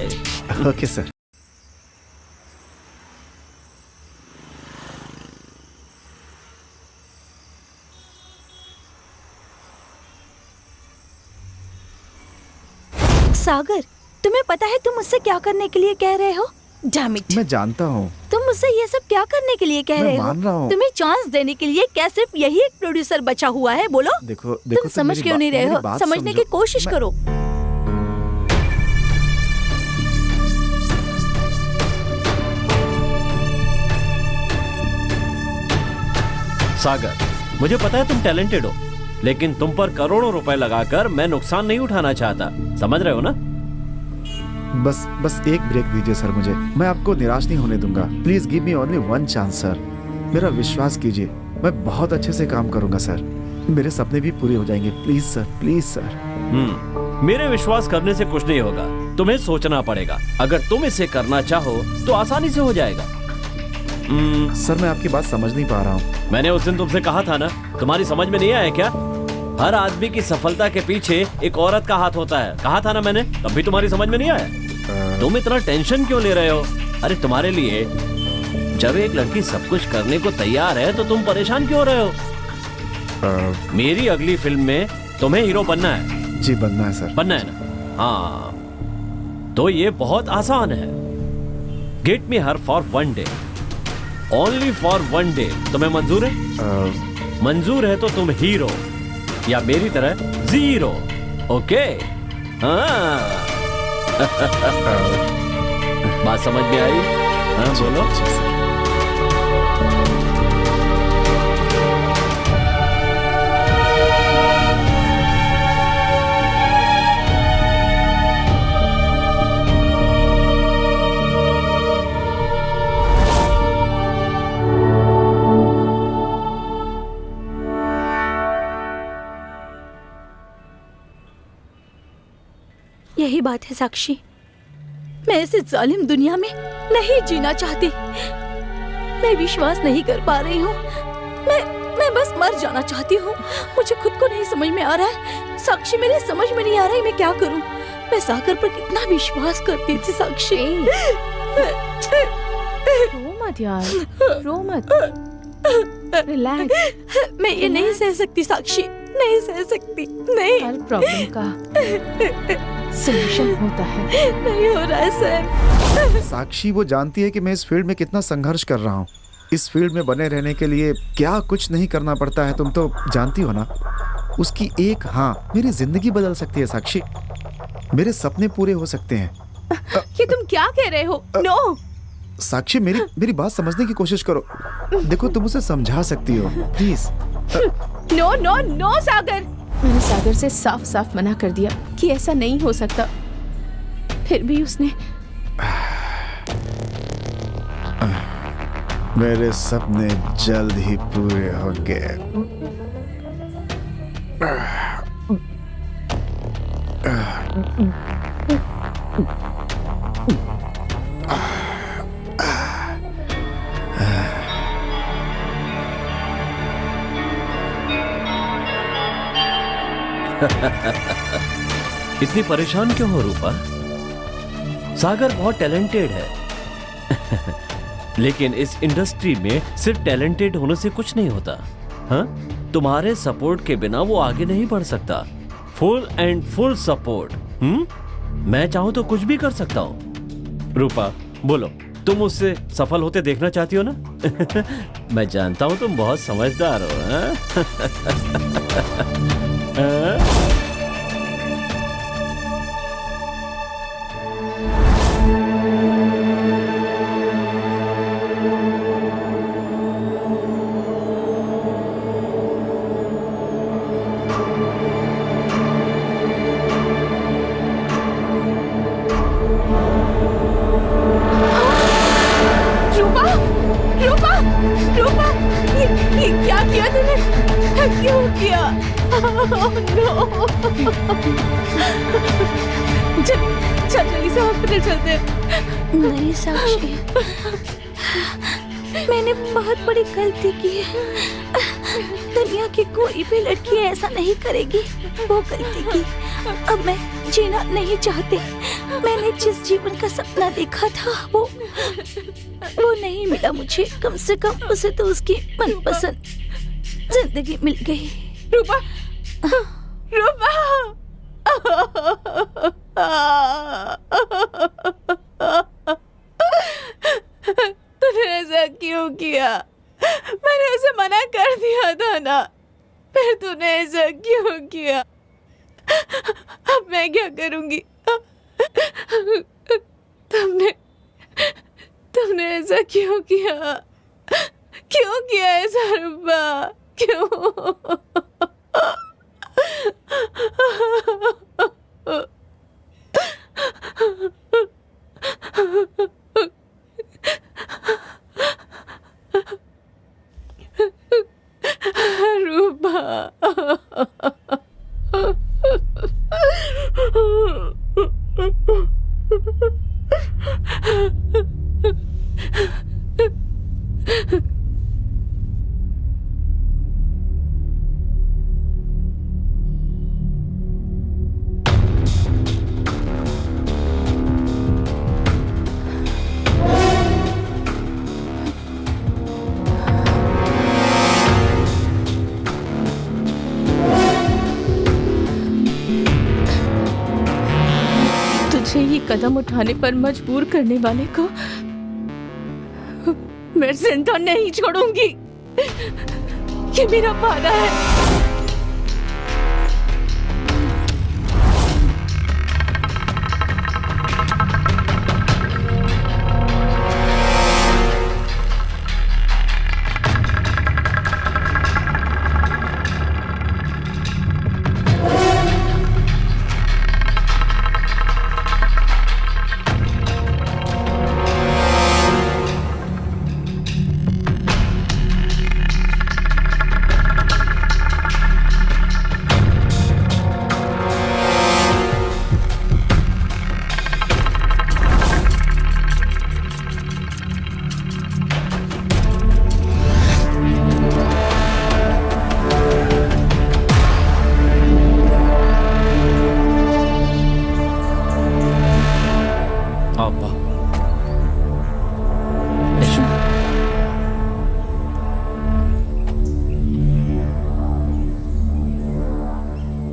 okay sir. सागर, तुम्हें पता है तुम मुझसे क्या करने के लिए कह रहे हो? Damn it! मैं जानता हूँ। तुम मुझसे ये सब क्या करने के लिए कह रहे हो? मान रहा हूँ। तुम्हें चांस देने के लिए क्या सिर्फ यही एक प्रोड्यूसर बचा हुआ है? बोलो। देखो तुम समझ क्यों नहीं रहे हो? समझने की कोशिश करो। सागर, मुझे पता है तुम टैलेंटेड हो, लेकिन तुम पर करोड़ों रुपए लगाकर मैं नुकसान नहीं उठाना चाहता। समझ रहे हो ना? बस एक ब्रेक दीजिए सर मुझे, मैं आपको निराश नहीं होने दूंगा। Please give me only 1 chance sir, मेरा विश्वास कीजिए, मैं बहुत अच्छे से काम करूंगा सर, मेरे सपने भी पूरे हो जाएंगे। Please sir, please sir. मेरे विश्वास करने से कुछ नहीं होगा, तुम्हें सोचना पड़ेगा। अगर तुम इसे करना चाहो तो आसानी से हो जाएगा। सर मैं आपकी बात समझ नहीं पा रहा हूँ। मैंने उस दिन तुमसे कहा था ना, तुम्हारी समझ में नहीं आया क्या? हर आदमी की सफलता के पीछे एक औरत का हाथ होता है। कहा था ना मैंने, तब भी तुम्हारी समझ में नहीं आया। तुम इतना टेंशन क्यों ले रहे हो? अरे तुम्हारे लिए जब एक लड़की सब कुछ करने को तैयार है तो तुम परेशान क्यों हो रहे हो? मेरी अगली फिल्म में तुम्हें हीरो बनना है। जी बनना है सर। बनना है ना? हाँ, तो ये बहुत आसान है। Get me her for 1 day, only for 1 day. तुम्हें मंजूर है? मंजूर है तो तुम हीरो, या मेरी तरह जीरो। ओके? हाँ। बात समझ में आई? हाँ बोलो। यही बात है साक्षी, मैं ऐसे जालिम दुनिया में नहीं जीना चाहती। मैं विश्वास नहीं कर पा रही हूँ। मैं बस मर जाना चाहती हूँ। मुझे खुद को नहीं समझ में आ रहा है साक्षी, मेरे समझ में नहीं आ रहा है मैं क्या करूँ। मैं सागर पर कितना विश्वास करती थी साक्षी। रो मत यार, रो मत, रिलैक्स। मैं ये नहीं सह सकती साक्षी, नहीं सह सकती। नहीं, हर प्रॉब्लम का सॉल्यूशन होता है। नहीं हो रहा है सर। साक्षी वो जानती है कि मैं इस फील्ड में कितना संघर्ष कर रहा हूँ। इस फील्ड में बने रहने के लिए क्या कुछ नहीं करना पड़ता है, तुम तो जानती हो ना। उसकी एक हाँ मेरी जिंदगी बदल सकती है साक्षी, मेरे सपने पूरे हो सकते हैं। ये तुम क्या कह रहे हो? नो साक्षी, मेरी बात समझने की कोशिश करो। देखो, तुम उसे समझा सकती हो, प्लीज। नो नो नो सागर, मैंने सागर से साफ साफ मना कर दिया कि ऐसा नहीं हो सकता, फिर भी उसने। मेरे सपने जल्द ही पूरे होंगे। इतनी परेशान क्यों हो रूपा? सागर बहुत टैलेंटेड है। लेकिन इस इंडस्ट्री में सिर्फ टैलेंटेड होने से कुछ नहीं होता। हाँ, तुम्हारे सपोर्ट के बिना वो आगे नहीं बढ़ सकता। Full and full support. मैं चाहूं तो कुछ भी कर सकता हूं। रूपा बोलो, तुम उससे सफल होते देखना चाहती हो ना? मैं जानता हूं तुम बहुत समझदार हो। हाँ? हाँ? ये क्या किया तूने? क्यों किया? चल जल्दी से हॉस्पिटल चलते हैं। नहीं साक्षी, मैंने बहुत बड़ी गलती की है। दुनिया की कोई भी लड़की ऐसा नहीं करेगी। वो गलती की, अब मैं जीना नहीं चाहती। मैंने जिस जीवन का सपना देखा था वो नहीं मिला मुझे। कम से कम उसे तो उसकी मनपसंद जिंदगी मिल गई। रूपा, रूपा, तूने ऐसा क्यों किया? मैंने उसे मना कर दिया था ना, फिर तूने ऐसा क्यों किया? अब मैं क्या करूंगी? तुमने ऐसा क्यों किया? क्यों किया ऐसा रूपा? क्यों? ये कदम उठाने पर मजबूर करने वाले को मैं जिंदा नहीं छोड़ूंगी। ये मेरा वादा है।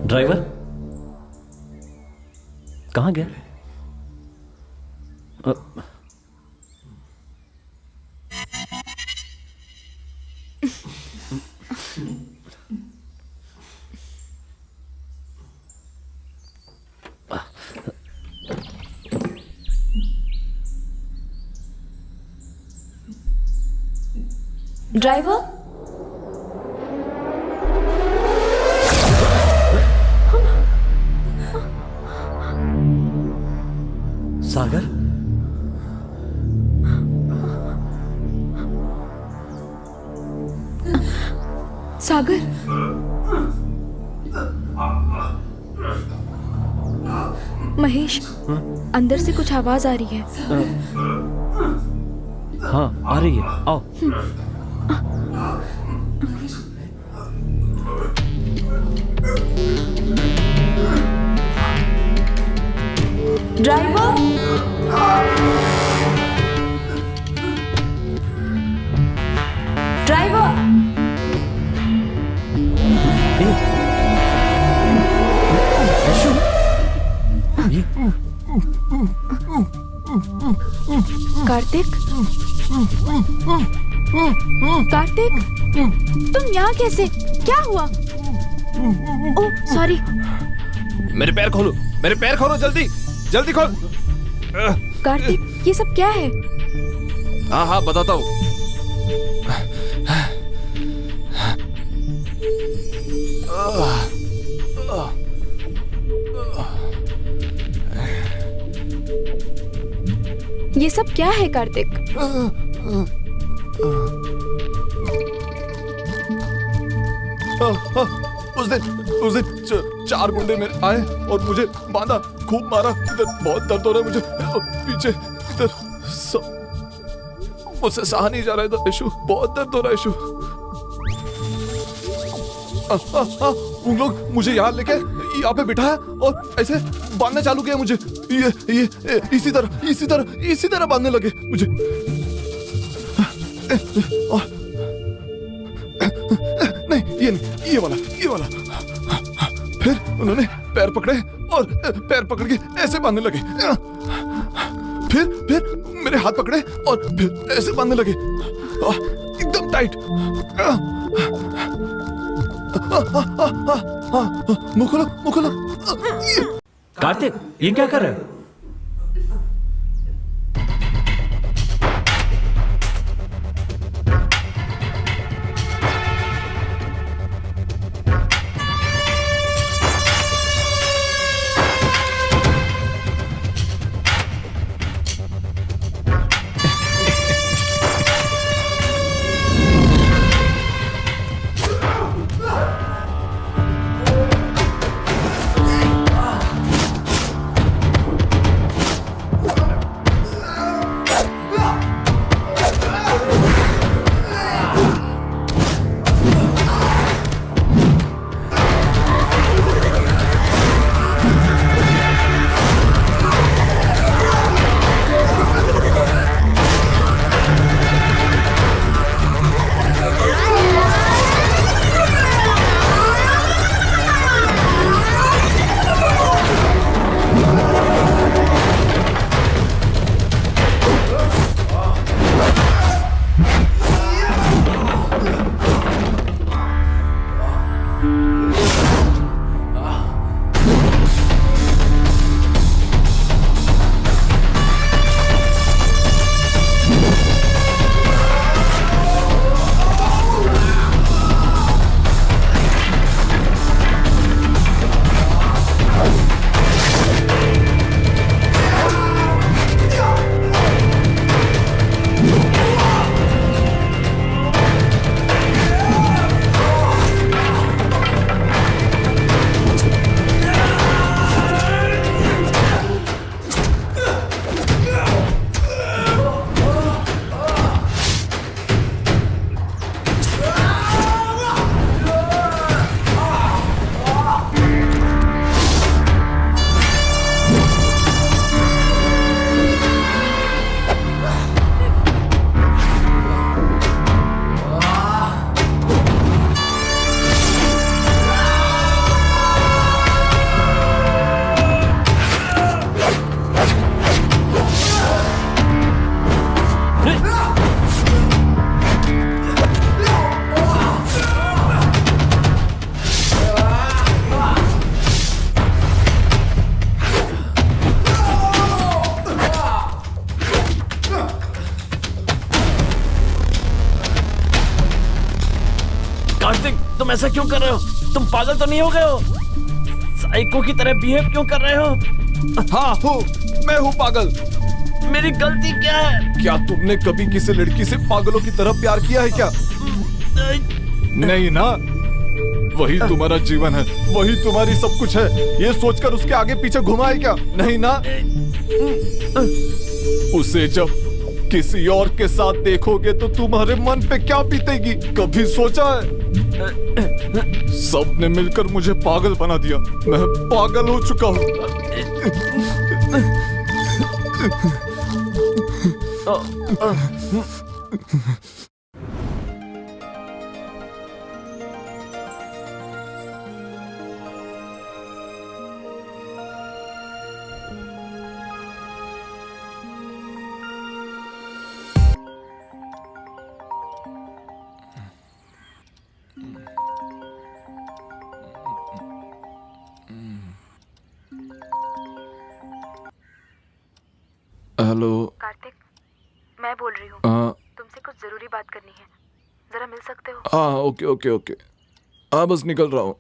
ड्राइवर कहाँ गया? ड्राइवर, सागर, सागर, महेश, अंदर से कुछ आवाज आ रही है। हाँ आ रही है, आओ। ड्राइवर, ड्राइवर, ऐशु, ये कार्तिक, कार्तिक, तुम यहाँ कैसे? क्या हुआ? Oh sorry. मेरे पैर खोलो, मेरे पैर खोलो, जल्दी जल्दी खोल। कार्तिक, ये सब क्या है? हाँ हाँ बताता हूँ। ये सब क्या है कार्तिक? उस दिन चार गुंडे मेरे आए और मुझे बांधा, खूब मारा। इधर बहुत दर्द हो रहा है मुझे, पीछे इधर सब मुझसे सहा नहीं जा रहा है। इधर यशु, बहुत दर्द हो रहा है यशु। उन लोग मुझे यहाँ लेके यहाँ पे बिठाया और ऐसे बांधना चालू किया मुझे। ये इसी तरह बांधने लगे मुझे। नहीं ये नहीं, ये वाला। फिर उन्होंने पैर पकड़े और पैर पकड़ के ऐसे बांधने लगे। फिर मेरे हाथ पकड़े और फिर ऐसे बांधने लगे, एकदम टाइट। मुंह खोलो। कार्तिक, ये क्या कर रहे हो? कार्तिक, तुम ऐसा क्यों कर रहे हो? तुम पागल तो नहीं हो गए हो? साइको की तरह बिहेव क्यों कर रहे हो? हाँ हूँ, मैं हूँ पागल। मेरी गलती क्या है? क्या तुमने कभी किसी लड़की से पागलों की तरह प्यार किया है क्या? नहीं ना। वही तुम्हारा जीवन है, वही तुम्हारी सब कुछ है। ये सोचकर उसके आगे पीछे घुमाए क्या? नहीं ना। उसे जब किसी और के साथ देखोगे तो तुम्हारे मन पे क्या बीतेगी, कभी सोचा है? सबने मिलकर मुझे पागल बना दिया। मैं पागल हो चुका हूँ। हेलो कार्तिक, मैं बोल रही हूँ। तुमसे कुछ जरूरी बात करनी है, जरा मिल सकते हो? हाँ ओके ओके ओके, हाँ बस निकल रहा हूँ।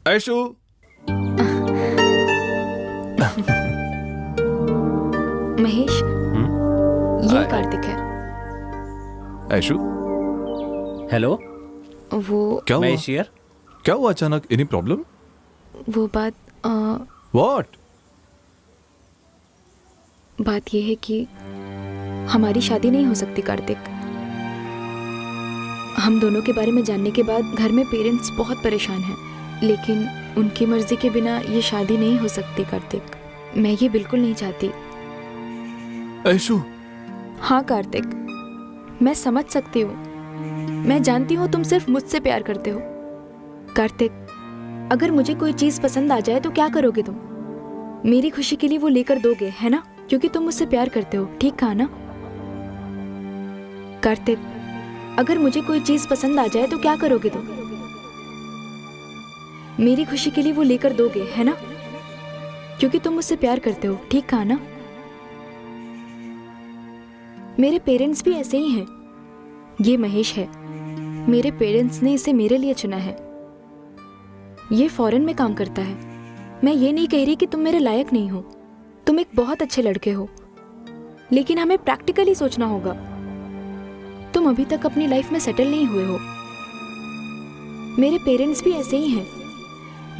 ऐशु, महेश, ये कार्तिक है। ऐशु हेलो, वो क्या हुआ? महेश हियर। क्या हुआ अचानक? Any problem? वो बात व्हाट? बात ये है कि हमारी शादी नहीं हो सकती कार्तिक। हम दोनों के बारे में जानने के बाद घर में पेरेंट्स बहुत परेशान हैं, लेकिन उनकी मर्जी के बिना ये शादी नहीं हो सकती कार्तिक। मैं ये बिल्कुल नहीं चाहती। ऐशु, हाँ कार्तिक, मैं समझ सकती हूँ, मैं जानती हूँ तुम सिर्फ मुझसे प्यार करते हो। कार्तिक, अगर मुझे कोई चीज पसंद आ जाए तो क्या करोगे तुम? मेरी खुशी के लिए वो लेकर दोगे, है ना? क्योंकि तुम मुझसे प्यार करते हो, ठीक कहा ना? कार्तिक, अगर मुझे कोई चीज पसंद आ जाए तो क्या करोगे तुम? मेरी खुशी के लिए वो लेकर दोगे, है ना? क्योंकि तुम मुझसे प्यार करते हो, ठीक कहा ना? मेरे पेरेंट्स भी ऐसे ही हैं। ये महेश है, मेरे पेरेंट्स ने इसे मेरे लिए चुना है। ये फॉरेन में काम करता है। मैं ये नहीं कह रही कि तुम मेरे लायक नहीं हो, तुम एक बहुत अच्छे लड़के हो, लेकिन हमें प्रैक्टिकली सोचना होगा। तुम अभी तक अपनी लाइफ में सेटल नहीं हुए हो। मेरे पेरेंट्स भी ऐसे ही हैं।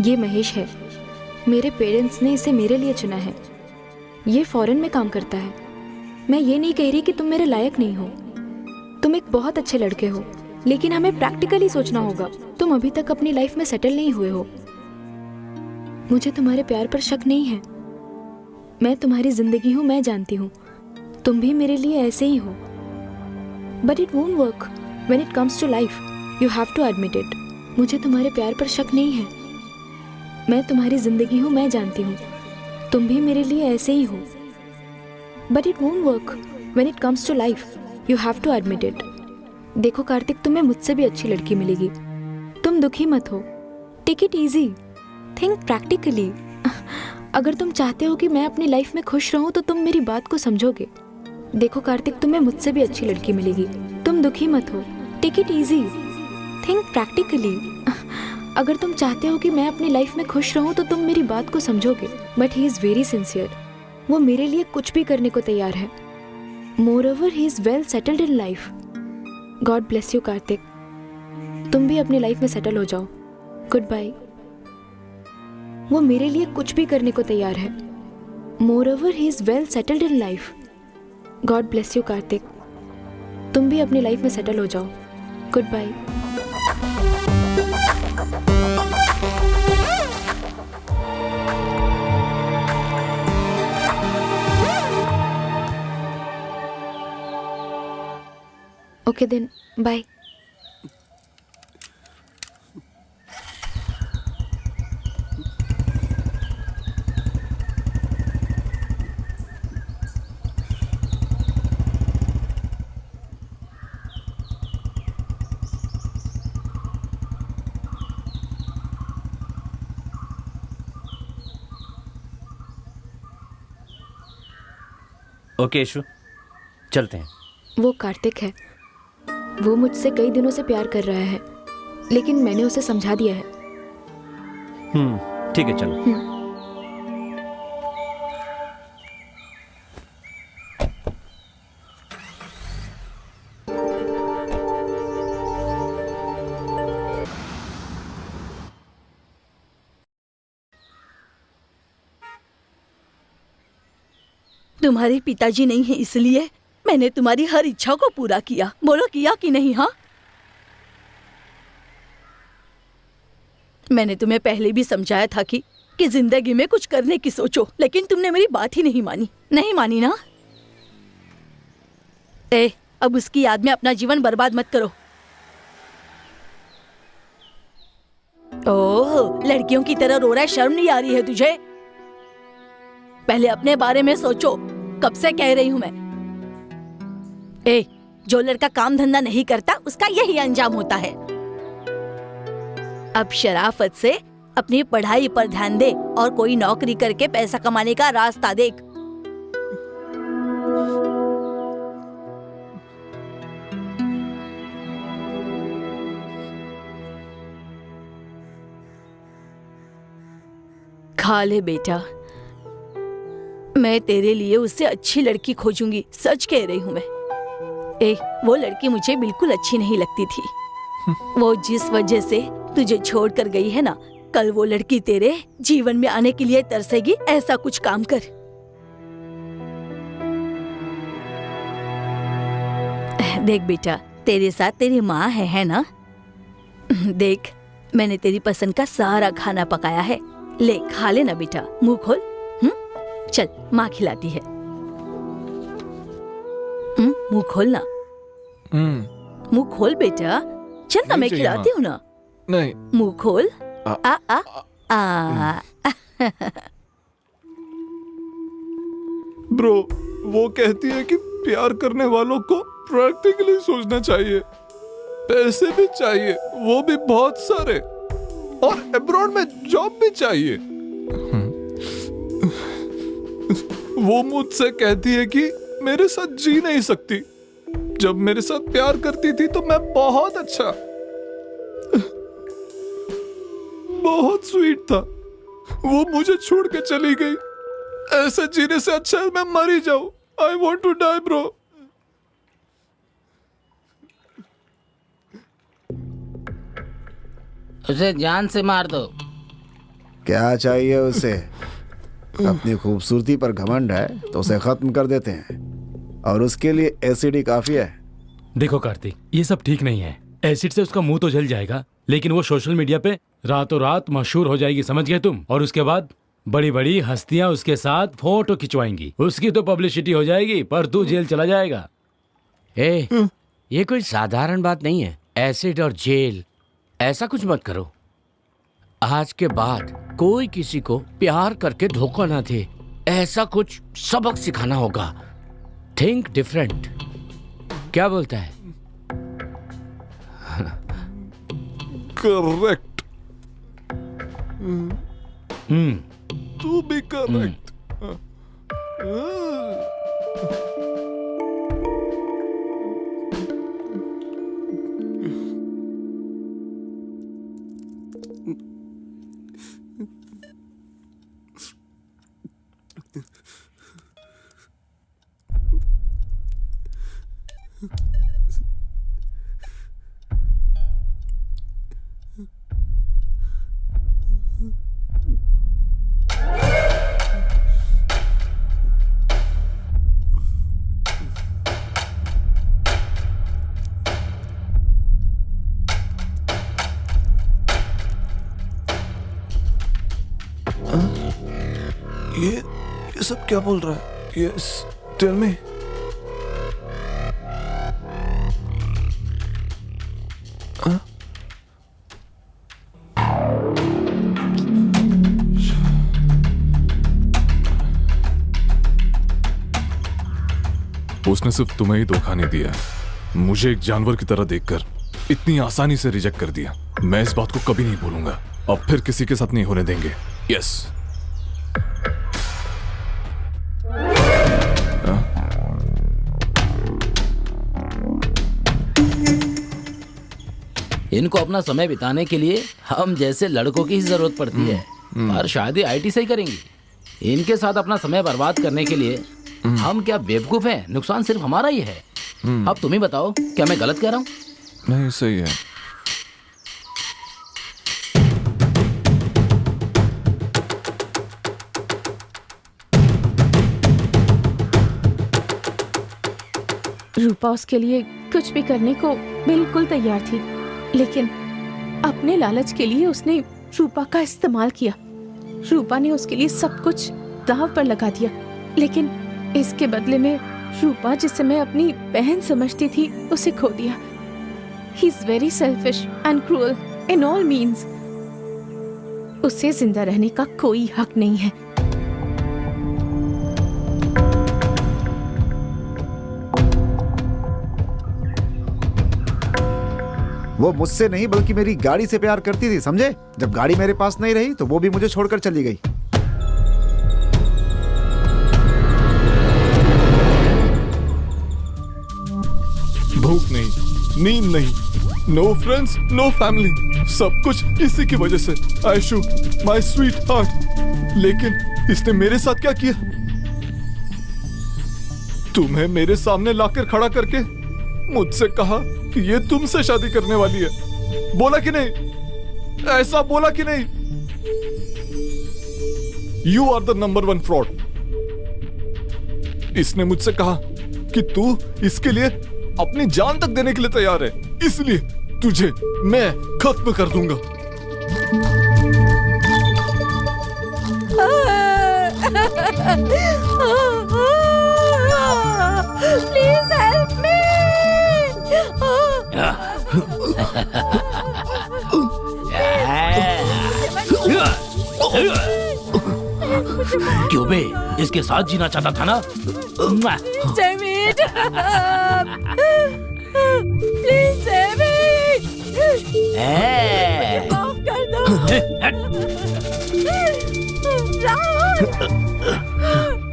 ये महेश है, मेरे पेरेंट्स ने इसे मेरे लिए चुना है। ये फॉरेन में काम करता है। मैं ये नहीं कह रही कि तुम मेरे लायक नहीं हो, तुम एक बहुत अच्छे लड़के हो, लेकिन हमें प्रैक्टिकली सोचना होगा। तुम अभी तक अपनी लाइफ में सेटल नहीं हुए हो। मुझे तुम्हारे प्यार पर शक नहीं है। मैं तुम्हारी जिंदगी हूँ, मैं जानती हूँ। तुम भी मेरे लिए ऐसे ही हो। But it won't work when it comes to life, you have to admit it. मुझे तुम्हारे प्यार पर शक नहीं है। मैं तुम्हारी जिंदगी हूँ, मैं जानती हूँ। तुम भी मेरे लिए ऐसे ही हो। But it won't work when it comes to life, you have to admit it. देखो कार्तिक, तुम्हें मुझसे भी अच्छी लड़की मिलेगी। तुम दुखी मत हो। Take it easy, think practically. अगर तुम चाहते हो कि मैं अपनी लाइफ में खुश रहूं तो तुम मेरी बात को समझोगे। देखो कार्तिक, तुम्हें मुझसे भी अच्छी लड़की मिलेगी। तुम दुखी मत हो। Take it easy, think practically. अगर तुम चाहते हो कि मैं अपनी लाइफ में खुश रहूं तो तुम मेरी बात को समझोगे। But he is very sincere. वो मेरे लिए कुछ भी करने को तैयार है। Moreover he is well settled in life. God bless you Kartik. तुम भी अपनी लाइफ में सेटल हो जाओ। Good bye. वो मेरे लिए कुछ भी करने को तैयार है। Moreover he is well settled in life. God bless you Kartik. तुम भी अपनी लाइफ में सेटल हो जाओ। Good bye. Okay then, bye. Okay Yashu, चलते हैं। वो कार्तिक है। वो मुझसे कई दिनों से प्यार कर रहा है, लेकिन मैंने उसे समझा दिया है। ठीक है, चलो। तुम्हारे पिताजी नहीं है इसलिए मैंने तुम्हारी हर इच्छा को पूरा किया। बोलो किया कि नहीं? हाँ, मैंने तुम्हें पहले भी समझाया था कि जिंदगी में कुछ करने की सोचो, लेकिन तुमने मेरी बात ही नहीं मानी। नहीं मानी ना? अब उसकी याद में अपना जीवन बर्बाद मत करो। ओह, लड़कियों की तरह रो रहा है, शर्म नहीं आ रही है तुझे? पहले अपने बारे में सोचो। कब से कह रही हूं मैं। जो लड़का काम धंधा नहीं करता उसका यही अंजाम होता है। अब शराफत से अपनी पढ़ाई पर ध्यान दे और कोई नौकरी करके पैसा कमाने का रास्ता देख। खा ले बेटा, मैं तेरे लिए उससे अच्छी लड़की खोजूंगी। सच कह रही हूँ मैं। वो लड़की मुझे बिल्कुल अच्छी नहीं लगती थी। वो जिस वजह से तुझे छोड़कर गई है ना, कल वो लड़की तेरे जीवन में आने के लिए तरसेगी। ऐसा कुछ काम कर। देख बेटा, तेरे साथ तेरी माँ है ना? देख, मैंने तेरी पसंद का सारा खाना पकाया है। ले खा लेना बेटा, मुंह खोल। चल, माँ खिलाती है। मुंह खोल ना। मुंह खोल बेटा। चल ना, मैं खिलाती हूँ ना। नहीं। मुंह खोल। आ। ब्रो, वो कहती है कि प्यार करने वालों को प्रैक्टिकली सोचना चाहिए, पैसे भी चाहिए, वो भी बहुत सारे, और अब्रॉड में जॉब भी चाहिए। वो मुझसे कहती है कि मेरे साथ जी नहीं सकती। जब मेरे साथ प्यार करती थी तो मैं बहुत अच्छा, बहुत स्वीट था। वो मुझे छोड़ के चली गई। ऐसे जीने से अच्छा है मैं मर ही जाऊं। I want to die bro. उसे जान से मार दो। क्या चाहिए उसे? अपनी खूबसूरती पर घमंड है तो उसे खत्म कर देते हैं, और उसके लिए एसिड ही काफी है। देखो कार्तिक, ये सब ठीक नहीं है। एसिड से उसका मुंह तो जल जाएगा, लेकिन वो सोशल मीडिया पे रातों रात मशहूर हो जाएगी, समझ गए तुम? और उसके बाद बड़ी बड़ी हस्तियां उसके साथ फोटो खिंचवाएंगी। उसकी तो पब्लिसिटी हो जाएगी, पर तू जेल चला जाएगा। ये कोई साधारण बात नहीं है। एसिड और जेल, ऐसा कुछ मत करो। आज के बाद कोई किसी को प्यार करके धोखा ना दे। ऐसा कुछ सबक सिखाना होगा। Think different. क्या बोलता है? करेक्ट। तू भी करेक्ट। ये सब क्या बोल रहा है? Yes, tell me. उसने सिर्फ तुम्हें ही धोखा नहीं दिया, मुझे एक जानवर की तरह देखकर इतनी आसानी से रिजेक्ट कर दिया। मैं इस बात को कभी नहीं भूलूंगा, अब फिर किसी के साथ नहीं होने देंगे। यस। इनको अपना समय बिताने के लिए हम जैसे लड़कों की ही जरूरत पड़ती है, पर शादी आईटी से ही करेंगी। इनके साथ अपना समय बर्बाद करने के लिए हम क्या बेवकूफ हैं? नुकसान सिर्फ हमारा ही है। अब तुम ही बताओ, क्या मैं गलत कह रहा हूँ? नहीं, सही है। रूपा उसके लिए कुछ भी करने को बिल्कुल तैयार थी, लेकिन अपने लालच के लिए उसने रूपा का इस्तेमाल किया। रूपा ने उसके लिए सब कुछ दांव पर लगा दिया, लेकिन इसके बदले में रूपा, जिसे मैं अपनी बहन समझती थी, उसे खो दिया। ही is very selfish and cruel in all means. उसे जिंदा रहने का कोई हक नहीं है। वो मुझसे नहीं बल्कि मेरी गाड़ी से प्यार करती थी, समझे? जब गाड़ी मेरे पास नहीं रही तो वो भी मुझे छोड़कर चली गई। भूख नहीं, नींद नहीं, नो फ्रेंड्स, नो फैमिली, सब कुछ इसी की वजह से। Aishu, my sweet heart. लेकिन इसने मेरे साथ क्या किया? तुम्हें मेरे सामने लाकर खड़ा करके मुझसे कहा कि ये तुमसे शादी करने वाली है। बोला कि नहीं? ऐसा बोला कि नहीं? You are the number 1 fraud. इसने मुझसे कहा कि तू इसके लिए अपनी जान तक देने के लिए तैयार है, इसलिए तुझे मैं खत्म कर दूंगा। Please help me. क्यों बे, इसके साथ जीना चाहता था ना? David, प्लीज डेविड, माफ कर दो। राहुल,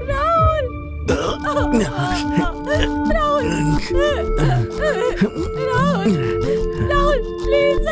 राहुल, राहुल, राहुल, राहुल, प्लीज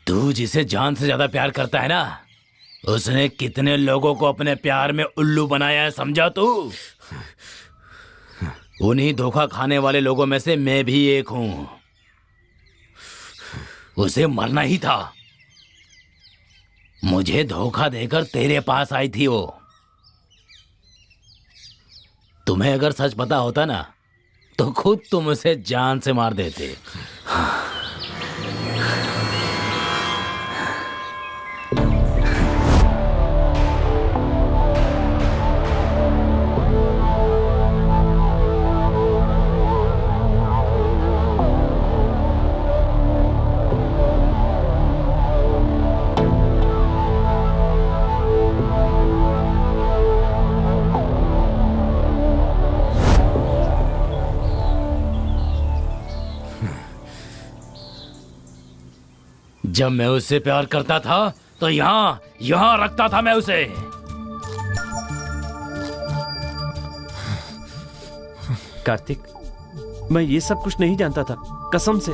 तू जिसे जान से ज्यादा प्यार करता है ना, उसने कितने लोगों को अपने प्यार में उल्लू बनाया है, समझा तू? उन्हीं धोखा खाने वाले लोगों में से मैं भी एक हूं। उसे मरना ही था। मुझे धोखा देकर तेरे पास आई थी वो। तुम्हें अगर सच पता होता ना, तो खुद तुम उसे जान से मार देते। जब मैं उससे प्यार करता था तो यहाँ रखता था मैं उसे। कार्तिक, मैं ये सब कुछ नहीं जानता था, कसम से।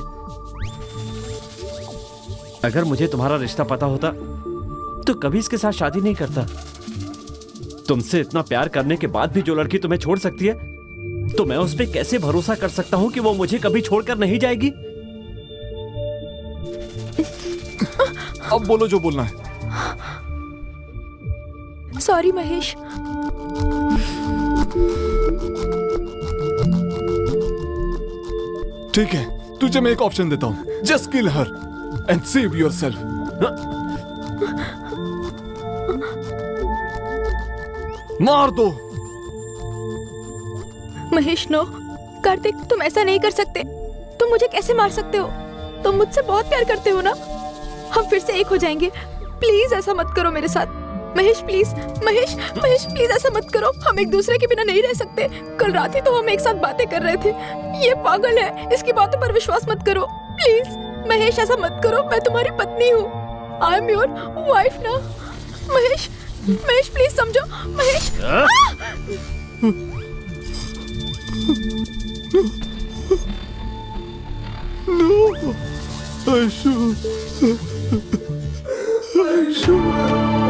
अगर मुझे तुम्हारा रिश्ता पता होता तो कभी इसके साथ शादी नहीं करता। तुमसे इतना प्यार करने के बाद भी जो लड़की तुम्हें छोड़ सकती है, तो मैं उस पर कैसे भरोसा कर सकता हूं कि वो मुझे कभी छोड़कर नहीं जाएगी? अब बोलो जो बोलना है। सॉरी महेश। ठीक है, तुझे मैं एक ऑप्शन देता हूं। Just kill her and save yourself. मार दो। महेश नो। कार्तिक, तुम ऐसा नहीं कर सकते। तुम मुझे कैसे मार सकते हो? तुम मुझसे बहुत प्यार करते हो ना। हम फिर से एक हो जाएंगे। प्लीज ऐसा मत करो मेरे साथ। महेश प्लीज, महेश महेश प्लीज ऐसा मत करो। हम एक दूसरे के बिना नहीं रह सकते। कल रात ही तो हम एक साथ बातें कर रहे थे। ये पागल है, इसकी बातों पर विश्वास मत करो। प्लीज महेश ऐसा मत करो। मैं तुम्हारी पत्नी हूँ। आई एम योर वाइफ ना। महेश, महेश प्लीज समझो। महेश। आयशु, आयशु।